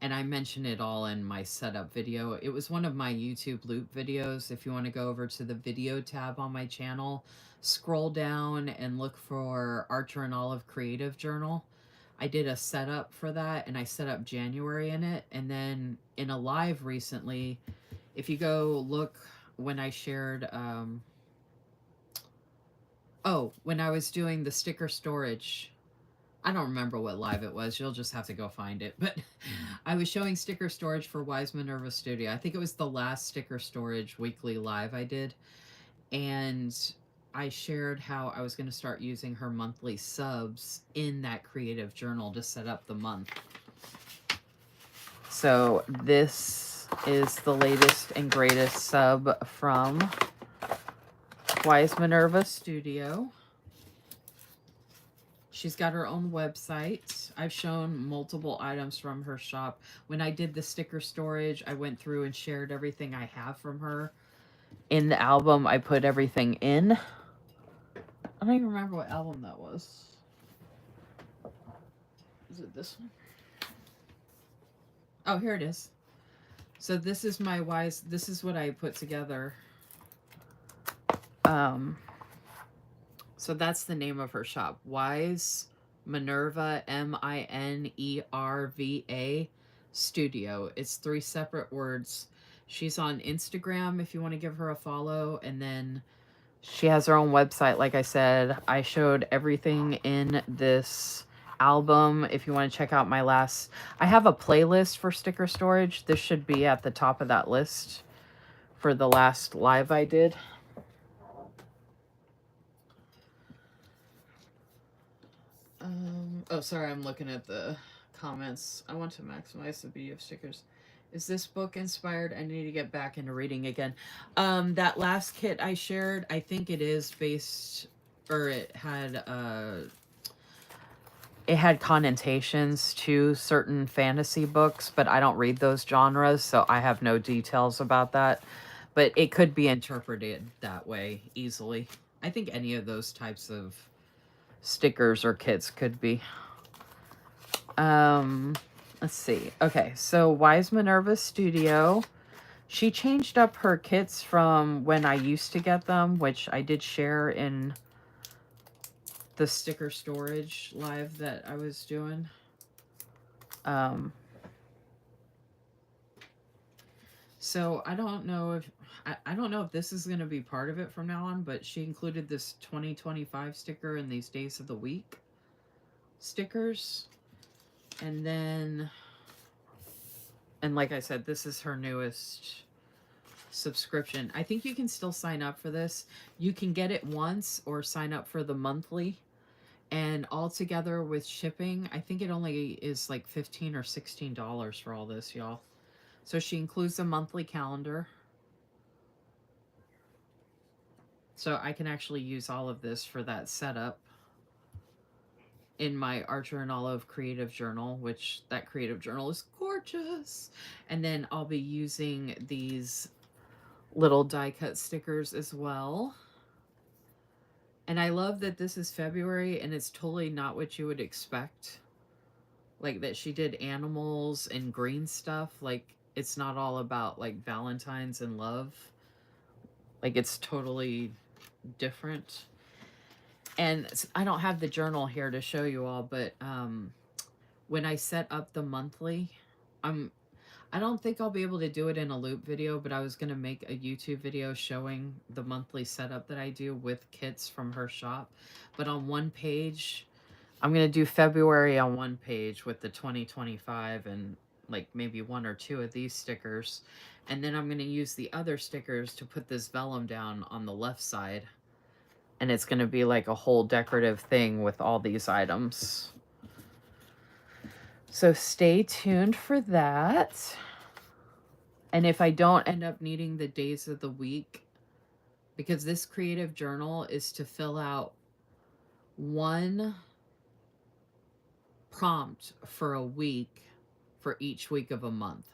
and I mentioned it all in my setup video. It was one of my YouTube loop videos. If you want to go over to the video tab on my channel, scroll down and look for Archer and Olive creative journal. I did a setup for that, and I set up January in it. And then in a live recently, if you go look when I shared, when I was doing the sticker storage, I don't remember what live it was. You'll just have to go find it. But I was showing sticker storage for Wise Minerva Studio. I think it was the last sticker storage weekly live I did. And I shared how I was going to start using her monthly subs in that creative journal to set up the month. So this is the latest and greatest sub from Wise Minerva Studio. She's got her own website. I've shown multiple items from her shop. When I did the sticker storage, I went through and shared everything I have from her. In the album, I put everything in. I don't even remember what album that was. Is it this one? Oh, here it is. So this is my wise, this is what I put together. So that's the name of her shop. Wise Minerva, Minerva Studio. It's 3 separate words. She's on Instagram if you want to give her a follow. And then she has her own website. Like I said, I showed everything in this album. If you want to check out my last, I have a playlist for sticker storage. This should be at the top of that list for the last live I did. Oh, sorry, I'm looking at the comments. I want to maximize the beauty of stickers. Is this book inspired? I need to get back into reading again. That last kit I shared, I think it is based, or it had connotations to certain fantasy books, but I don't read those genres, so I have no details about that. But it could be interpreted that way easily. I think any of those types of stickers or kits could be. Let's see. Okay, so Wise Minerva Studio. She changed up her kits from when I used to get them, which I did share in the sticker storage live that I was doing. So I don't know if I don't know if this is going to be part of it from now on, but she included this 2025 sticker in these days of the week stickers. And then, and like I said, this is her newest subscription. I think you can still sign up for this. You can get it once or sign up for the monthly. And all together with shipping, I think it only is like $15 or $16 for all this, y'all. So she includes a monthly calendar. So I can actually use all of this for that setup in my Archer and Olive creative journal, which that creative journal is gorgeous. And then I'll be using these little die cut stickers as well. And I love that this is February and it's totally not what you would expect. Like that she did animals and green stuff. Like it's not all about like Valentine's and love. Like it's totally different. And I don't have the journal here to show you all, but when I set up the monthly, I don't think I'll be able to do it in a loop video, but I was going to make a YouTube video showing the monthly setup that I do with kits from her shop. But on one page, I'm going to do February on one page with the 2025 and like maybe 1 or 2 of these stickers. And then I'm going to use the other stickers to put this vellum down on the left side. And it's going to be like a whole decorative thing with all these items. So stay tuned for that. And if I don't end up needing the days of the week, because this creative journal is to fill out one prompt for a week for each week of a month.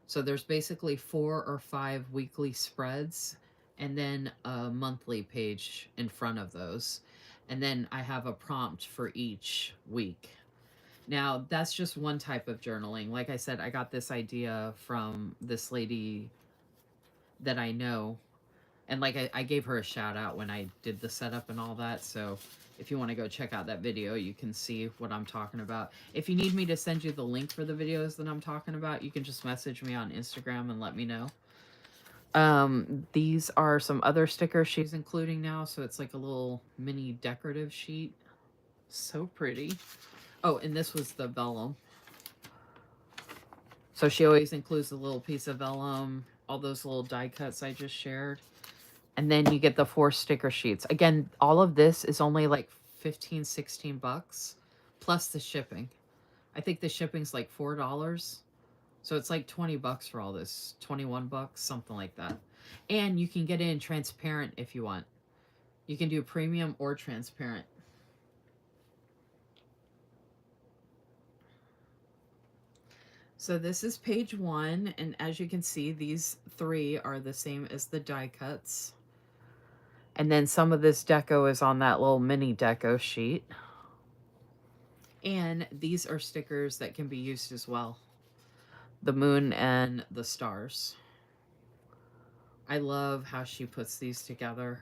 So there's basically 4 or 5 weekly spreads and then a monthly page in front of those. And then I have a prompt for each week. Now, that's just one type of journaling. Like I said, I got this idea from this lady that I know. And like I gave her a shout out when I did the setup and all that. So if you want to go check out that video, you can see what I'm talking about. If you need me to send you the link for the videos that I'm talking about, you can just message me on Instagram and let me know. These are some other stickers she's including now. So it's like a little mini decorative sheet. So pretty. Oh, and this was the vellum. So she always includes a little piece of vellum, all those little die cuts I just shared. And then you get the 4 sticker sheets. Again, all of this is only like 15, 16 bucks plus the shipping. I think the shipping's like $4. So it's like 20 bucks for all this, 21 bucks, something like that. And you can get it in transparent if you want. You can do premium or transparent. So this is page 1, and as you can see, these 3 are the same as the die cuts. And then some of this deco is on that little mini deco sheet. And these are stickers that can be used as well. the moon and the stars. I love how she puts these together.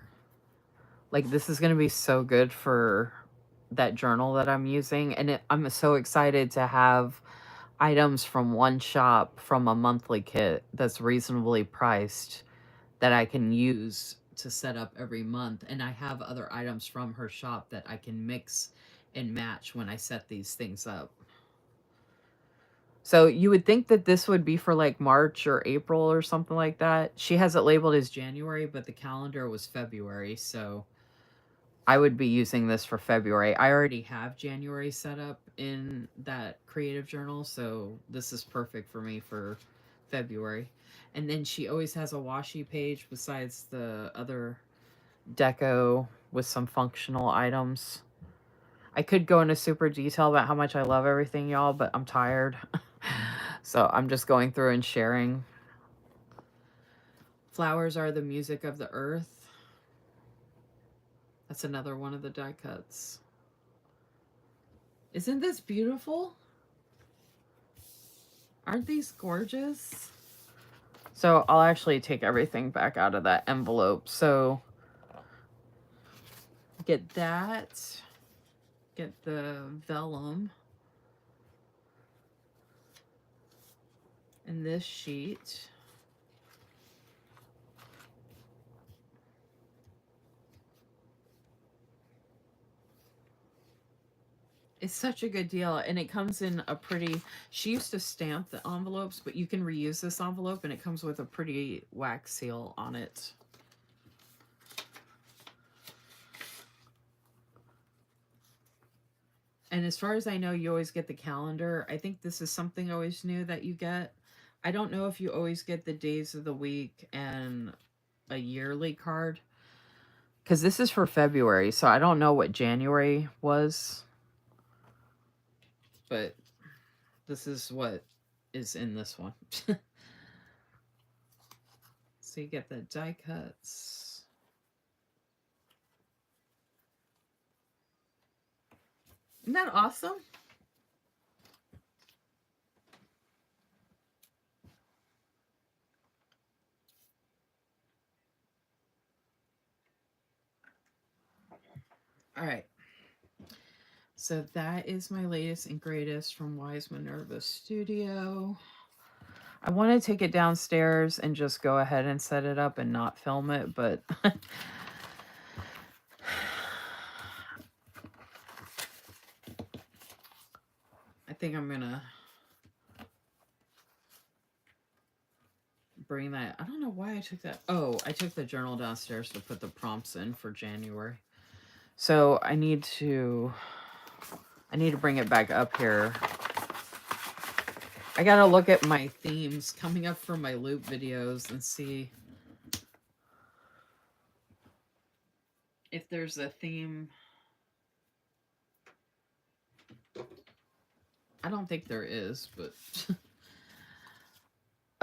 Like, this is going to be so good for that journal that I'm using. And I'm so excited to have items from one shop from a monthly kit that's reasonably priced that I can use to set up every month. And I have other items from her shop that I can mix and match when I set these things up. So you would think that this would be for like March or April or something like that. She has it labeled as January, but the calendar was February. So I would be using this for February. I already have January set up in that creative journal. So this is perfect for me for February. And then she always has a washi page besides the other deco with some functional items. I could go into super detail about how much I love everything, y'all, but I'm tired. So I'm just going through and sharing. Flowers are the music of the earth. That's another one of the die cuts. Isn't this beautiful? Aren't these gorgeous? So I'll actually take everything back out of that envelope. So get that. Get the vellum. And this sheet. It's such a good deal, and it comes in a pretty... She used to stamp the envelopes, but you can reuse this envelope, and it comes with a pretty wax seal on it. And as far as I know, you always get the calendar. I think this is something always new that you get. I don't know if you always get the days of the week and a yearly card, because this is for February, so I don't know what January was. But this is what is in this one. So you get the die cuts. Isn't that awesome? All right. So that is my latest and greatest from Wise Minerva Studio. I want to take it downstairs and just go ahead and set it up and not film it, but I think I'm gonna bring that. I don't know why I took that. Oh, I took the journal downstairs to put the prompts in for January. So I need to bring it back up here. I gotta look at my themes coming up for my loop videos and see if there's a theme. I don't think there is, but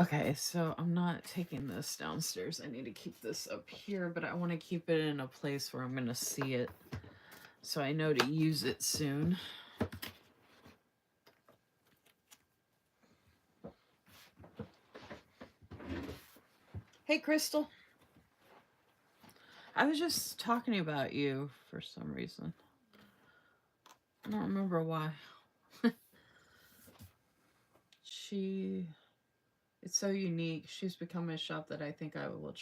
okay, so I'm not taking this downstairs. I need to keep this up here, but I want to keep it in a place where I'm going to see it so I know to use it soon. Hey, Crystal. I was just talking about you for some reason. I don't remember why. It's so unique. She's become a shop that I think will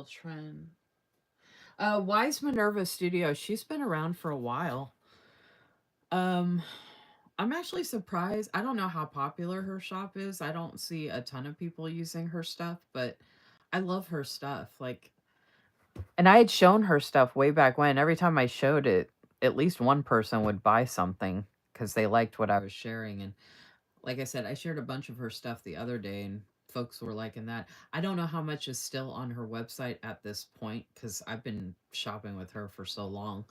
trend. Wise Minerva Studio. She's been around for a while. I'm actually surprised. I don't know how popular her shop is. I don't see a ton of people using her stuff, but I love her stuff. Like, and I had shown her stuff way back when. Every time I showed it, at least one person would buy something because they liked what I was sharing. And like I said, I shared a bunch of her stuff the other day and folks were liking that. I don't know how much is still on her website at this point because I've been shopping with her for so long.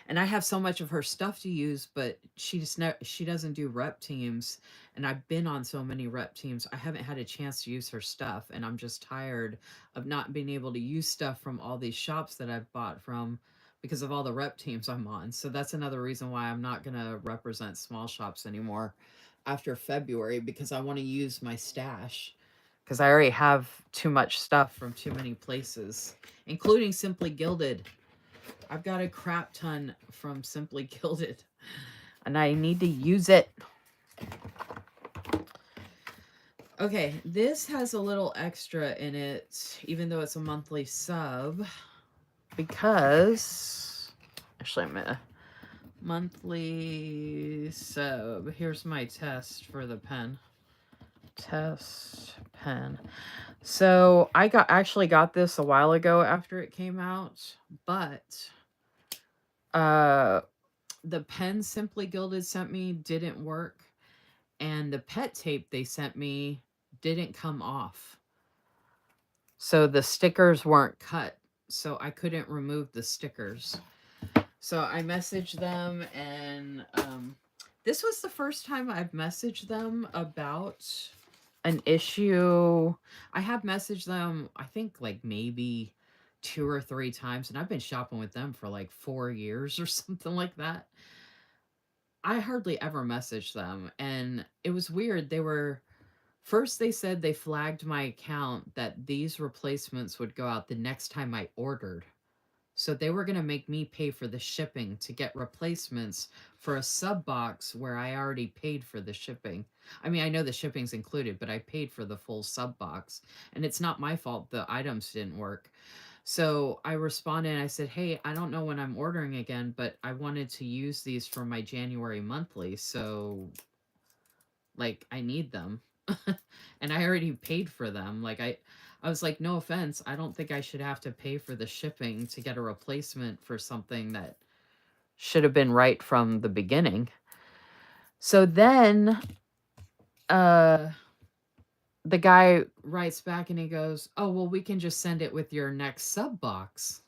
And I have so much of her stuff to use, but she doesn't do rep teams. And I've been on so many rep teams. I haven't had a chance to use her stuff. And I'm just tired of not being able to use stuff from all these shops that I've bought from because of all the rep teams I'm on. So that's another reason why I'm not going to represent small shops anymore. after February because I want to use my stash. Because I already have too much stuff from too many places, including Simply Gilded. I've got a crap ton from Simply Gilded, and I need to use it. Okay, this has a little extra in it, even though it's a monthly sub, because actually I'm a monthly sub. Here's my test for the pen. Test pen. So I actually got this a while ago after it came out, but the pen Simply Gilded sent me didn't work, and the pet tape they sent me didn't come off. So the stickers weren't cut, so I couldn't remove the stickers. So I messaged them, and this was the first time I've messaged them about an issue. I have messaged them, I think, like maybe 2 or 3 times, and I've been shopping with them for like 4 years or something like that. I hardly ever messaged them, and it was weird. First they said they flagged my account that these replacements would go out the next time I ordered. So they were going to make me pay for the shipping to get replacements for a sub box where I already paid for the shipping. I mean, I know the shipping's included, but I paid for the full sub box, and it's not my fault the items didn't work. So I responded and I said, "Hey, I don't know when I'm ordering again, but I wanted to use these for my January monthly. So like I need them." And I already paid for them. Like I was like, "No offense, I don't think I should have to pay for the shipping to get a replacement for something that should have been right from the beginning." So then the guy writes back and he goes, "Oh, well, we can just send it with your next sub box."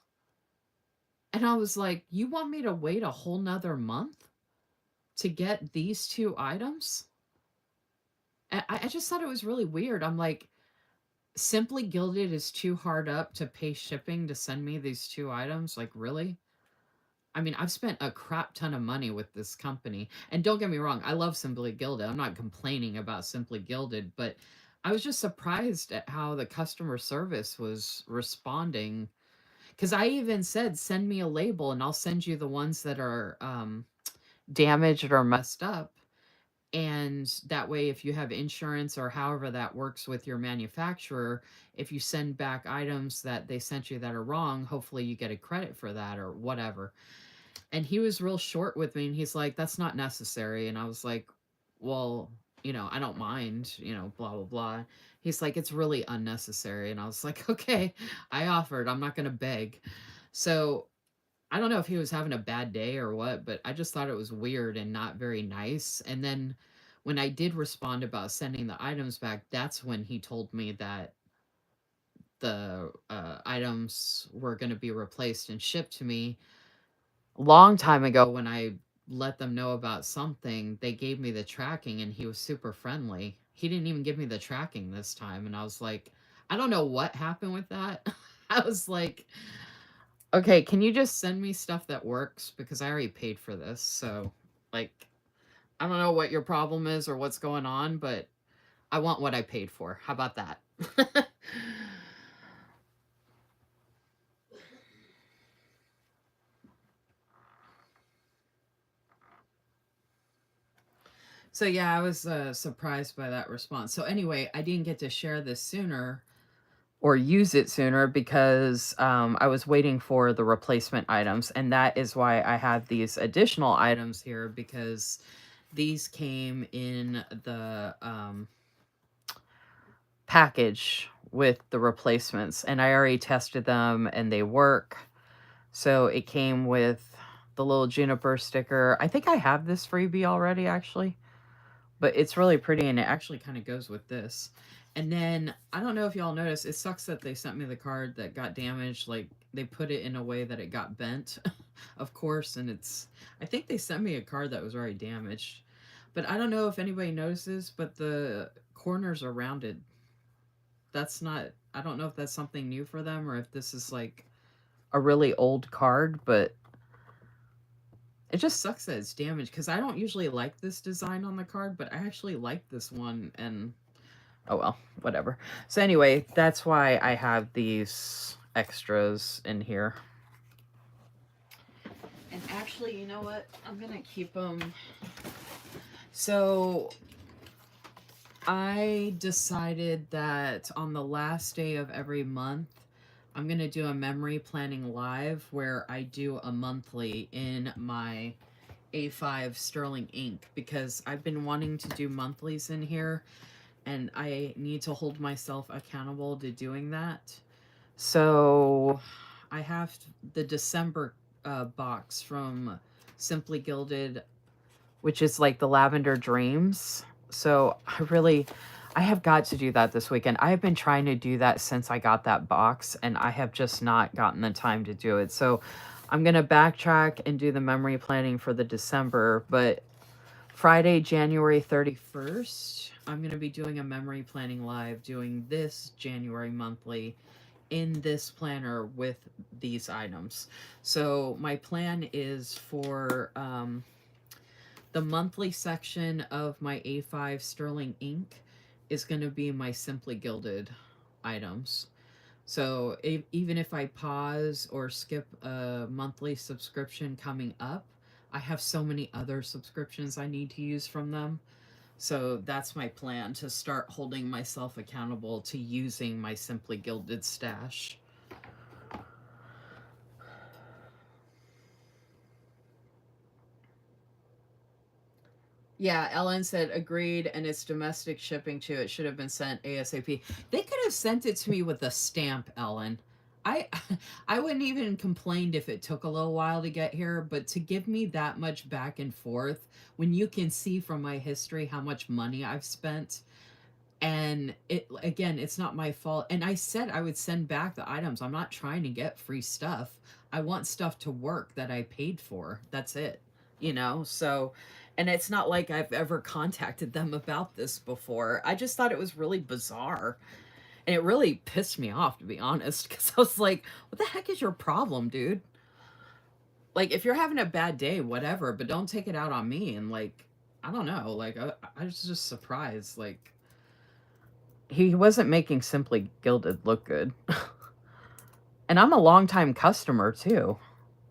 And I was like, "You want me to wait a whole nother month to get these 2 items?" And I just thought it was really weird. I'm like, Simply Gilded is too hard up to pay shipping to send me these 2 items? Like, really? I mean, I've spent a crap ton of money with this company. And don't get me wrong, I love Simply Gilded. I'm not complaining about Simply Gilded, but I was just surprised at how the customer service was responding. Because I even said, send me a label and I'll send you the ones that are damaged or messed up. And that way, if you have insurance or however that works with your manufacturer, if you send back items that they sent you that are wrong, hopefully you get a credit for that or whatever. And he was real short with me, and he's like, "That's not necessary." And I was like, "Well, I don't mind, blah, blah, blah." He's like, "It's really unnecessary." And I was like, "Okay, I offered. I'm not going to beg." So I don't know if he was having a bad day or what, but I just thought it was weird and not very nice. And then when I did respond about sending the items back, that's when he told me that the items were going to be replaced and shipped to me. A long time ago, when I let them know about something, they gave me the tracking and he was super friendly. He didn't even give me the tracking this time. And I was like, I don't know what happened with that. I was like, okay, can you just send me stuff that works? Because I already paid for this. So, like, I don't know what your problem is or what's going on, but I want what I paid for. How about that? So, yeah, I was surprised by that response. So, anyway, I didn't get to share this sooner or use it sooner because I was waiting for the replacement items. And that is why I have these additional items here, because these came in the package with the replacements, and I already tested them and they work. So it came with the little juniper sticker. I think I have this freebie already, actually, but it's really pretty and it actually kind of goes with this. And then I don't know if y'all noticed, it sucks that they sent me the card that got damaged. Like, they put it in a way that it got bent, of course, and I think they sent me a card that was already damaged. But I don't know if anybody notices, but the corners are rounded. That's not, I don't know if that's something new for them or if this is like a really old card, but It just sucks that it's damaged because I don't usually like this design on the card, but I actually like this one, and oh well, whatever. So anyway, that's why I have these extras in here. And actually, you know what? I'm gonna keep them. So I decided that on the last day of every month, I'm going to do a memory planning live where I do a monthly in my A5 Sterling ink because I've been wanting to do monthlies in here and I need to hold myself accountable to doing that. So I have the December box from Simply Gilded, which is like the Lavender Dreams. So I have got to do that this weekend. I have been trying to do that since I got that box, and I have just not gotten the time to do it. So I'm going to backtrack and do the memory planning for the December, but Friday, January 31st, I'm going to be doing a memory planning live, doing this January monthly in this planner with these items. So my plan is for the monthly section of my A5 Sterling ink is going to be my Simply Gilded items. So even if I pause or skip a monthly subscription coming up, I have so many other subscriptions I need to use from them. So that's my plan, to start holding myself accountable to using my Simply Gilded stash. Yeah, Ellen said agreed, and it's domestic shipping too. It should have been sent ASAP. They could have sent it to me with a stamp, Ellen. I I wouldn't even complained if it took a little while to get here, but to give me that much back and forth when you can see from my history how much money I've spent, and it again, it's not my fault. And I said I would send back the items. I'm not trying to get free stuff. I want stuff to work that I paid for. That's it. So, and it's not like I've ever contacted them about this before. I just thought it was really bizarre. And it really pissed me off, to be honest, because I was like, what the heck is your problem, dude? Like, if you're having a bad day, whatever, but don't take it out on me. And, like, I don't know. Like, I was just surprised. Like, he wasn't making Simply Gilded look good. And I'm a longtime customer, too.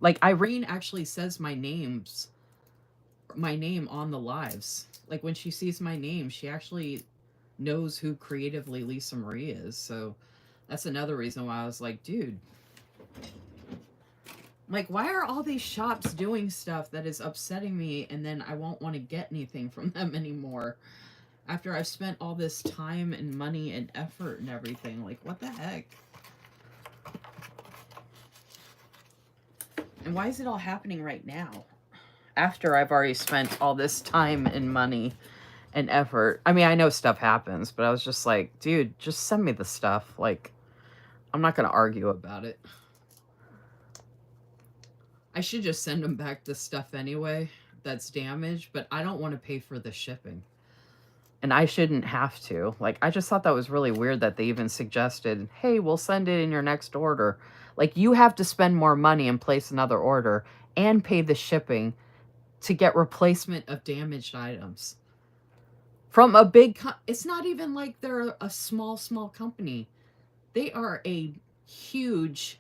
Like, Irene actually says my name on the lives. Like, when she sees my name, she actually knows who Creatively Lisa Marie is. So that's another reason why I was like, dude, like, why are all these shops doing stuff that is upsetting me, and then I won't want to get anything from them anymore after I've spent all this time and money and effort and everything? Like, what the heck? And why is it all happening right now after I've already spent all this time and money and effort? I mean, I know stuff happens, but I was just like, dude, just send me the stuff. Like, I'm not going to argue about it. I should just send them back the stuff anyway that's damaged, but I don't want to pay for the shipping. And I shouldn't have to. Like, I just thought that was really weird that they even suggested, hey, we'll send it in your next order. Like, you have to spend more money and place another order and pay the shipping to get replacement of damaged items from a big it's not even like they're a small company. They are a huge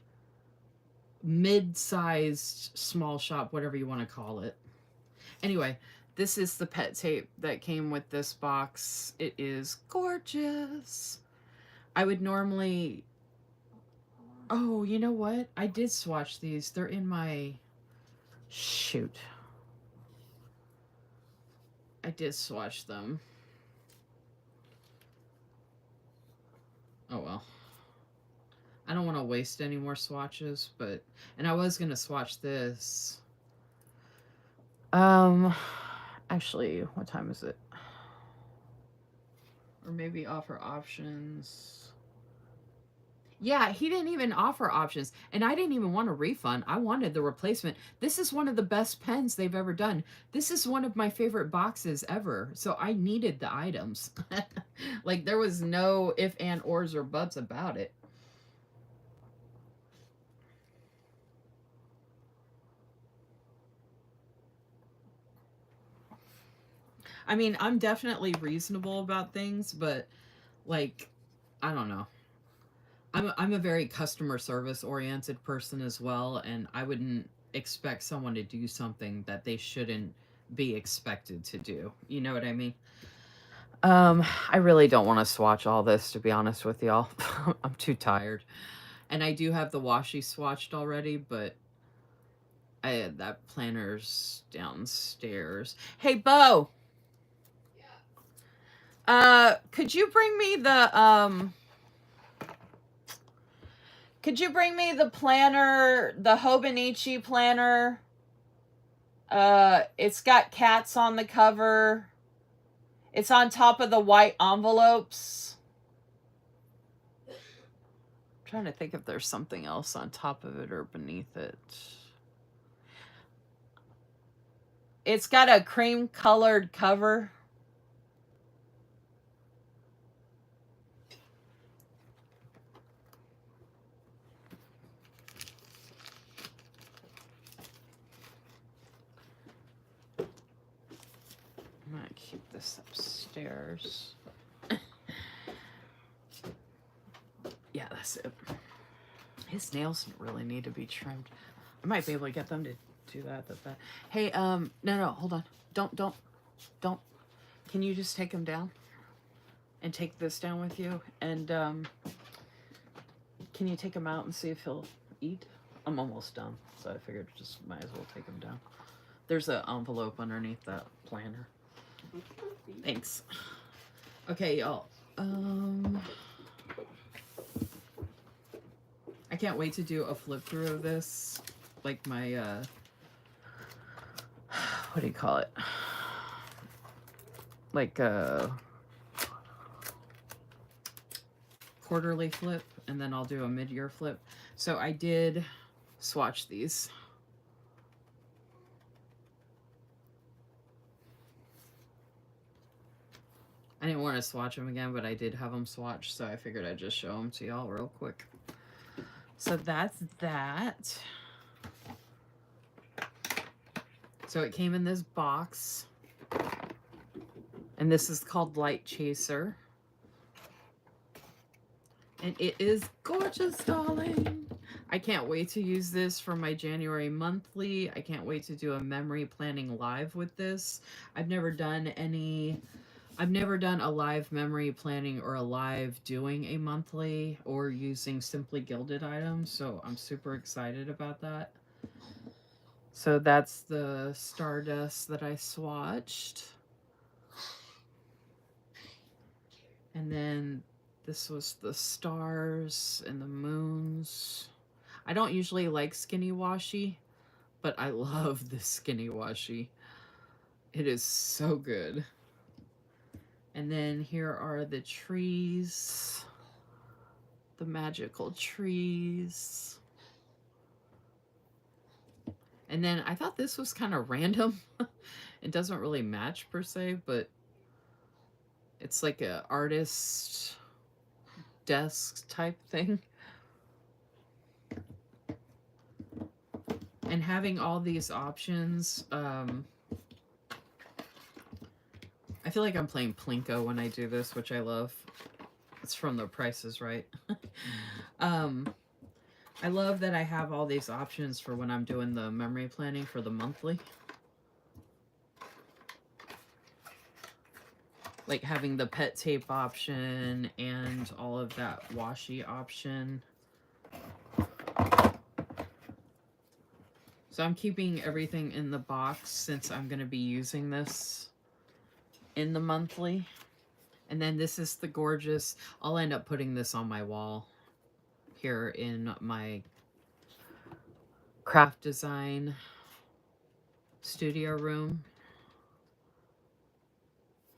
mid-sized small shop, whatever you want to call it. Anyway, this is the pet tape that came with this box. It is gorgeous. I would normally, oh, you know what, I did swatch these. They're in my, shoot, I did swatch them. Oh well, I don't want to waste any more swatches, but, and I was going to swatch this. Actually, what time is it? Or maybe offer options. Yeah, he didn't even offer options, and I didn't even want a refund. I wanted the replacement. This is one of the best pens they've ever done. This is one of my favorite boxes ever, so I needed the items. Like, there was no if, and, ors, or buts about it. I mean, I'm definitely reasonable about things, but like, I don't know. I'm a very customer service oriented person as well, and I wouldn't expect someone to do something that they shouldn't be expected to do. You know what I mean? I really don't want to swatch all this, to be honest with y'all. I'm too tired. And I do have the washi swatched already, but that planner's downstairs. Hey, Bo. Could you bring me the planner, the Hobonichi planner? It's got cats on the cover. It's on top of the white envelopes. I'm trying to think if there's something else on top of it or beneath it. It's got a cream colored cover. I'm gonna keep this upstairs. Yeah, that's it. His nails really need to be trimmed. I might be able to get them to do that. Hey, no, hold on. Don't. Can you just take him down? And take this down with you? And, can you take him out and see if he'll eat? I'm almost done, so I figured just might as well take him down. There's an envelope underneath that planner. Thanks. Okay, y'all. I can't wait to do a flip through of this. Like my, what do you call it? Like a quarterly flip, and then I'll do a mid-year flip. So I did swatch these. I didn't want to swatch them again, but I did have them swatched, so I figured I'd just show them to y'all real quick. So that's that. So it came in this box, and this is called Light Chaser. And it is gorgeous, darling. I can't wait to use this for my January monthly. I can't wait to do a memory planning live with this. I've never done a live memory planning or a live doing a monthly or using Simply Gilded items, so I'm super excited about that. So that's the Stardust that I swatched. And then this was the stars and the moons. I don't usually like skinny washi, but I love this skinny washi. It is so good. And then here are the trees, the magical trees. And then I thought this was kind of random. It doesn't really match per se, but it's like a artist desk type thing. And having all these options, I feel like I'm playing Plinko when I do this, which I love. It's from The Price is Right. I love that I have all these options for when I'm doing the memory planning for the monthly. Like having the pet tape option and all of that washi option. So I'm keeping everything in the box since I'm going to be using this in the monthly. And then this is the gorgeous, I'll end up putting this on my wall here in my craft design studio room.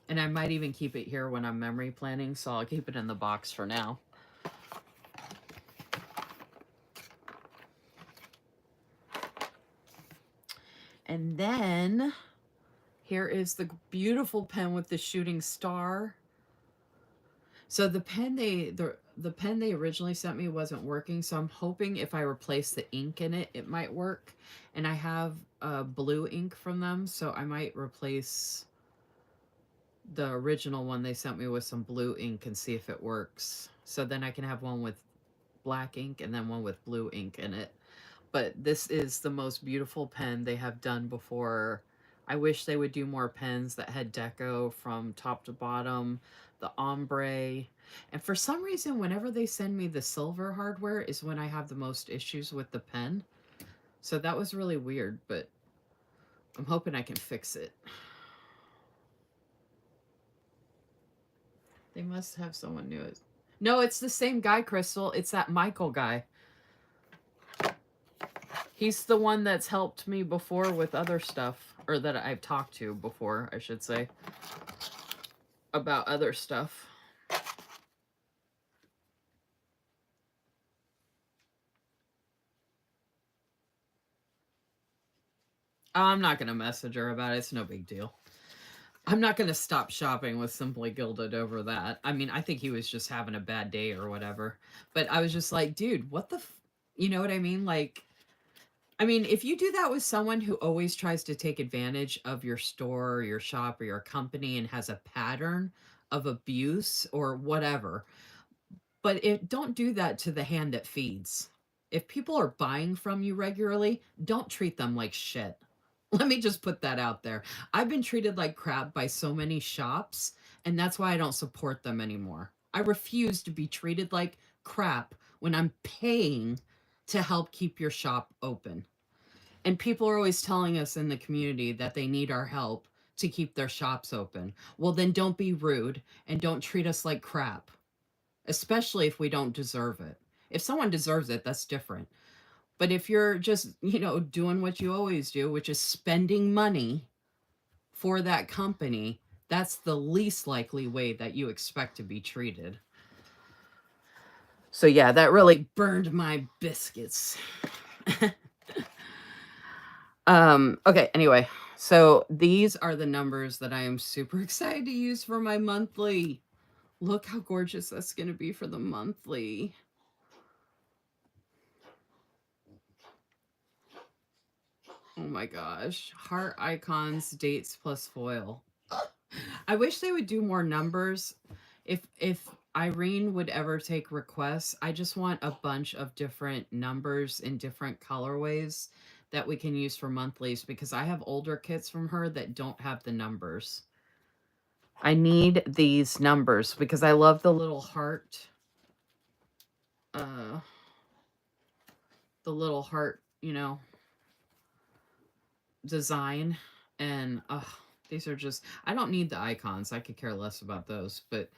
And I might even keep it here when I'm memory planning, so I'll keep it in the box for now. And then here is the beautiful pen with the shooting star. So the pen they originally sent me wasn't working, so I'm hoping if I replace the ink in it, it might work. And I have blue ink from them, so I might replace the original one they sent me with some blue ink and see if it works. So then I can have one with black ink and then one with blue ink in it. But this is the most beautiful pen they have done before. I wish they would do more pens that had deco from top to bottom, the ombre. And for some reason, whenever they send me the silver hardware is when I have the most issues with the pen. So that was really weird, but I'm hoping I can fix it. They must have someone new. No, it's the same guy, Crystal. It's that Michael guy. He's the one that's helped me before with other stuff, or that I've talked to before, I should say, about other stuff. I'm not going to message her about it. It's no big deal. I'm not going to stop shopping with Simply Gilded over that. I mean, I think he was just having a bad day or whatever. But I was just like, dude, what the... You know what I mean? Like, I mean, if you do that with someone who always tries to take advantage of your store or your shop or your company and has a pattern of abuse or whatever, but don't do that to the hand that feeds. If people are buying from you regularly, don't treat them like shit. Let me just put that out there. I've been treated like crap by so many shops, and that's why I don't support them anymore. I refuse to be treated like crap when I'm paying to help keep your shop open. And people are always telling us in the community that they need our help to keep their shops open. Well, then don't be rude and don't treat us like crap, especially if we don't deserve it. If someone deserves it, that's different. But if you're just, doing what you always do, which is spending money for that company, that's the least likely way that you expect to be treated. So yeah, that really burned my biscuits. Okay, anyway, so these are the numbers that I am super excited to use for my monthly. Look how gorgeous that's going to be for the monthly. Oh my gosh. Heart icons, dates plus foil. I wish they would do more numbers. If Irene would ever take requests, I just want a bunch of different numbers in different colorways that we can use for monthlies, because I have older kits from her that don't have the numbers. I need these numbers because I love the little heart. The little heart, design. And these are just, I don't need the icons. I could care less about those. But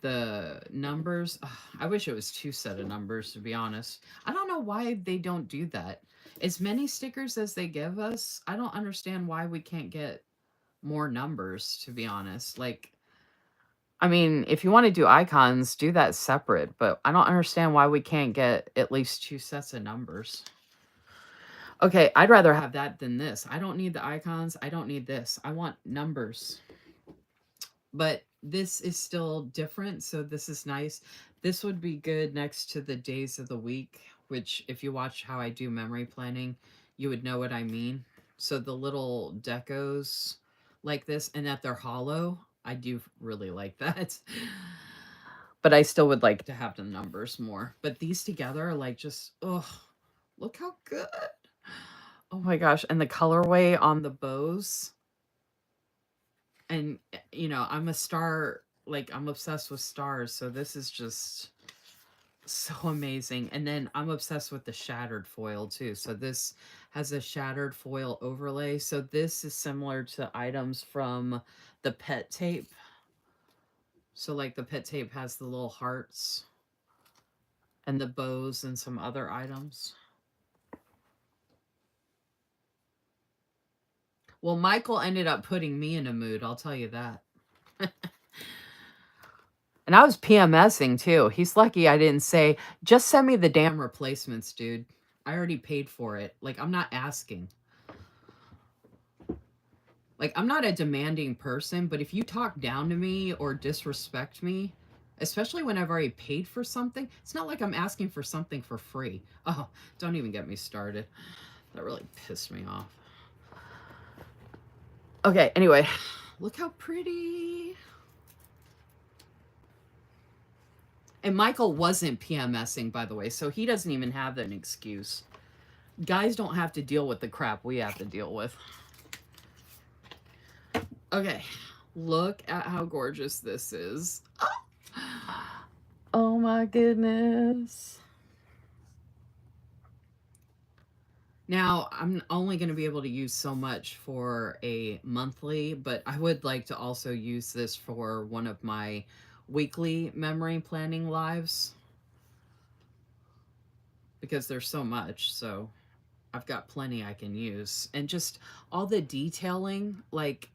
the numbers, I wish it was 2 set of numbers, to be honest. I don't know why they don't do that. As many stickers as they give us, I don't understand why we can't get more numbers, to be honest. Like, I mean, if you want to do icons, do that separate, but I don't understand why we can't get at least 2 sets of numbers. Okay, I'd rather have that than this. I don't need the icons. I don't need this. I want numbers. But this is still different, so this is nice. This would be good next to the days of the week, which if you watch how I do memory planning, you would know what I mean. So the little decos like this, and that they're hollow, I do really like that. But I still would like to have the numbers more. But these together are like just, oh, look how good. Oh my gosh. And the colorway on the bows. And, I'm a star, like, I'm obsessed with stars. So this is just so amazing. And then I'm obsessed with the shattered foil too. So this has a shattered foil overlay. So this is similar to items from the pet tape. So like the pet tape has the little hearts and the bows and some other items. Well, Michael ended up putting me in a mood, I'll tell you that. And I was PMSing too. He's lucky I didn't say, just send me the damn replacements, dude. I already paid for it. Like, I'm not asking. Like, I'm not a demanding person, but if you talk down to me or disrespect me, especially when I've already paid for something, it's not like I'm asking for something for free. Oh, don't even get me started. That really pissed me off. Okay, anyway, Look how pretty. And Michael wasn't PMSing, by the way, so he doesn't even have an excuse. Guys don't have to deal with the crap we have to deal with. Okay, look at how gorgeous this is. Oh my goodness. Now, I'm only going to be able to use so much for a monthly, but I would like to also use this for one of my weekly memory planning lives because there's so much. So I've got plenty I can use. And just all the detailing, like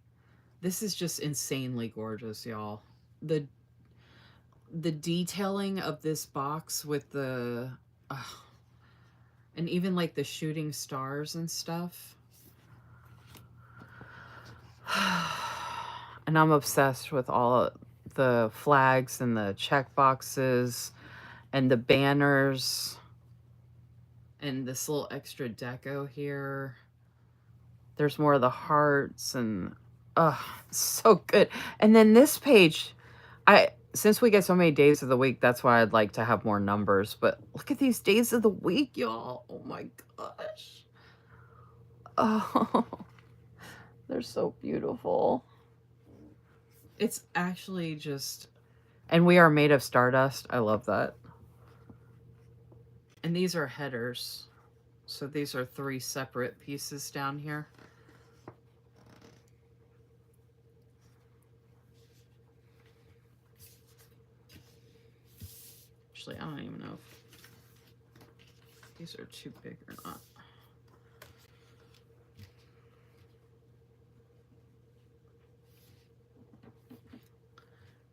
this is just insanely gorgeous, y'all. The detailing of this box with the and even like the shooting stars and stuff. And I'm obsessed with all the flags and the check boxes and the banners and this little extra deco here. There's more of the hearts and so good. And then this page, since we get so many days of the week, that's why I'd like to have more numbers. But look at these days of the week, y'all. Oh my gosh. Oh, they're so beautiful. It's actually just, and we are made of stardust. I love that. And these are headers. So these are 3 separate pieces down here. Actually, I don't even know if these are too big or not.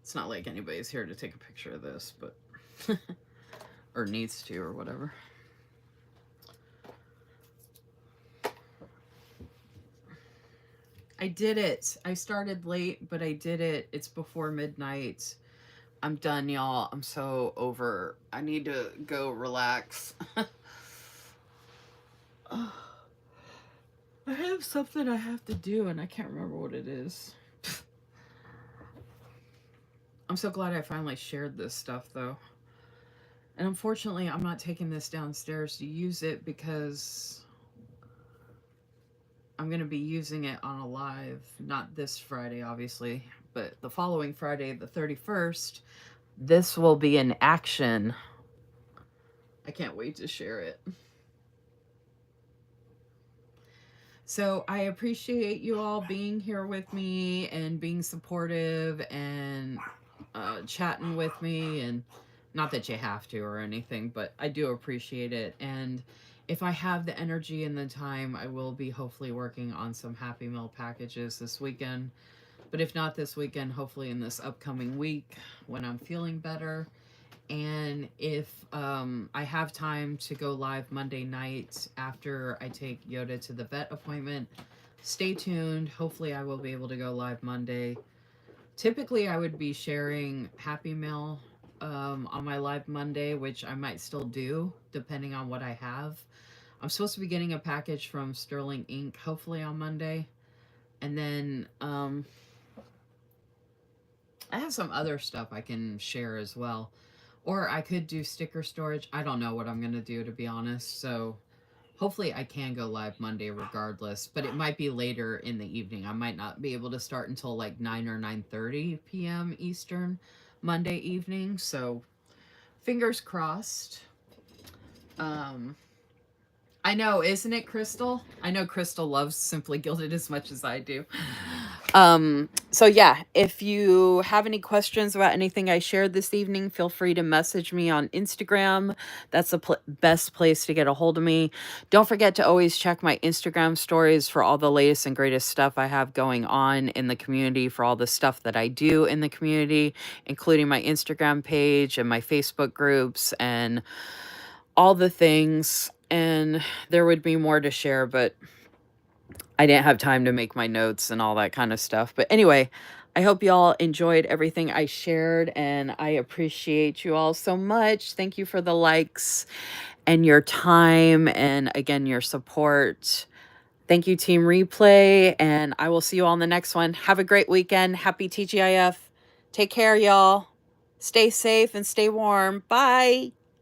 It's not like anybody's here to take a picture of this, but or needs to or whatever. I did it. I started late, but I did it. It's before midnight. I'm done, y'all. I'm so over. I need to go relax. I have something I have to do, and I can't remember what it is. I'm so glad I finally shared this stuff, though. And unfortunately, I'm not taking this downstairs to use it because I'm going to be using it on a live, not this Friday, obviously, but the following Friday, the 31st. This will be in action. I can't wait to share it. So I appreciate you all being here with me and being supportive and chatting with me. And not that you have to or anything, but I do appreciate it. And if I have the energy and the time, I will be hopefully working on some Happy Meal packages this weekend. But if not this weekend, hopefully in this upcoming week when I'm feeling better. And if I have time to go live Monday night after I take Yoda to the vet appointment, stay tuned. Hopefully I will be able to go live Monday. Typically I would be sharing Happy Meal on my live Monday, which I might still do depending on what I have. I'm supposed to be getting a package from Sterling Inc. hopefully on Monday. And then I have some other stuff I can share as well. Or I could do sticker storage. I don't know what I'm going to do, to be honest. So hopefully I can go live Monday regardless. But it might be later in the evening. I might not be able to start until like 9 or 9:30 p.m. Eastern Monday evening. So fingers crossed. I know, isn't it, Crystal? I know Crystal loves Simply Gilded as much as I do. So yeah, if you have any questions about anything I shared this evening, feel free to message me on Instagram. That's the best place to get a hold of me. Don't forget to always check my Instagram stories for all the latest and greatest stuff I have going on in the community, for all the stuff that I do in the community, including my Instagram page and my Facebook groups and all the things. And there would be more to share, but I didn't have time to make my notes and all that kind of stuff. But anyway, I hope you all enjoyed everything I shared, and I appreciate you all so much. Thank you for the likes and your time, and again, your support. Thank you, Team Replay, and I will see you all in the next one. Have a great weekend. Happy TGIF. Take care, y'all. Stay safe and stay warm. Bye.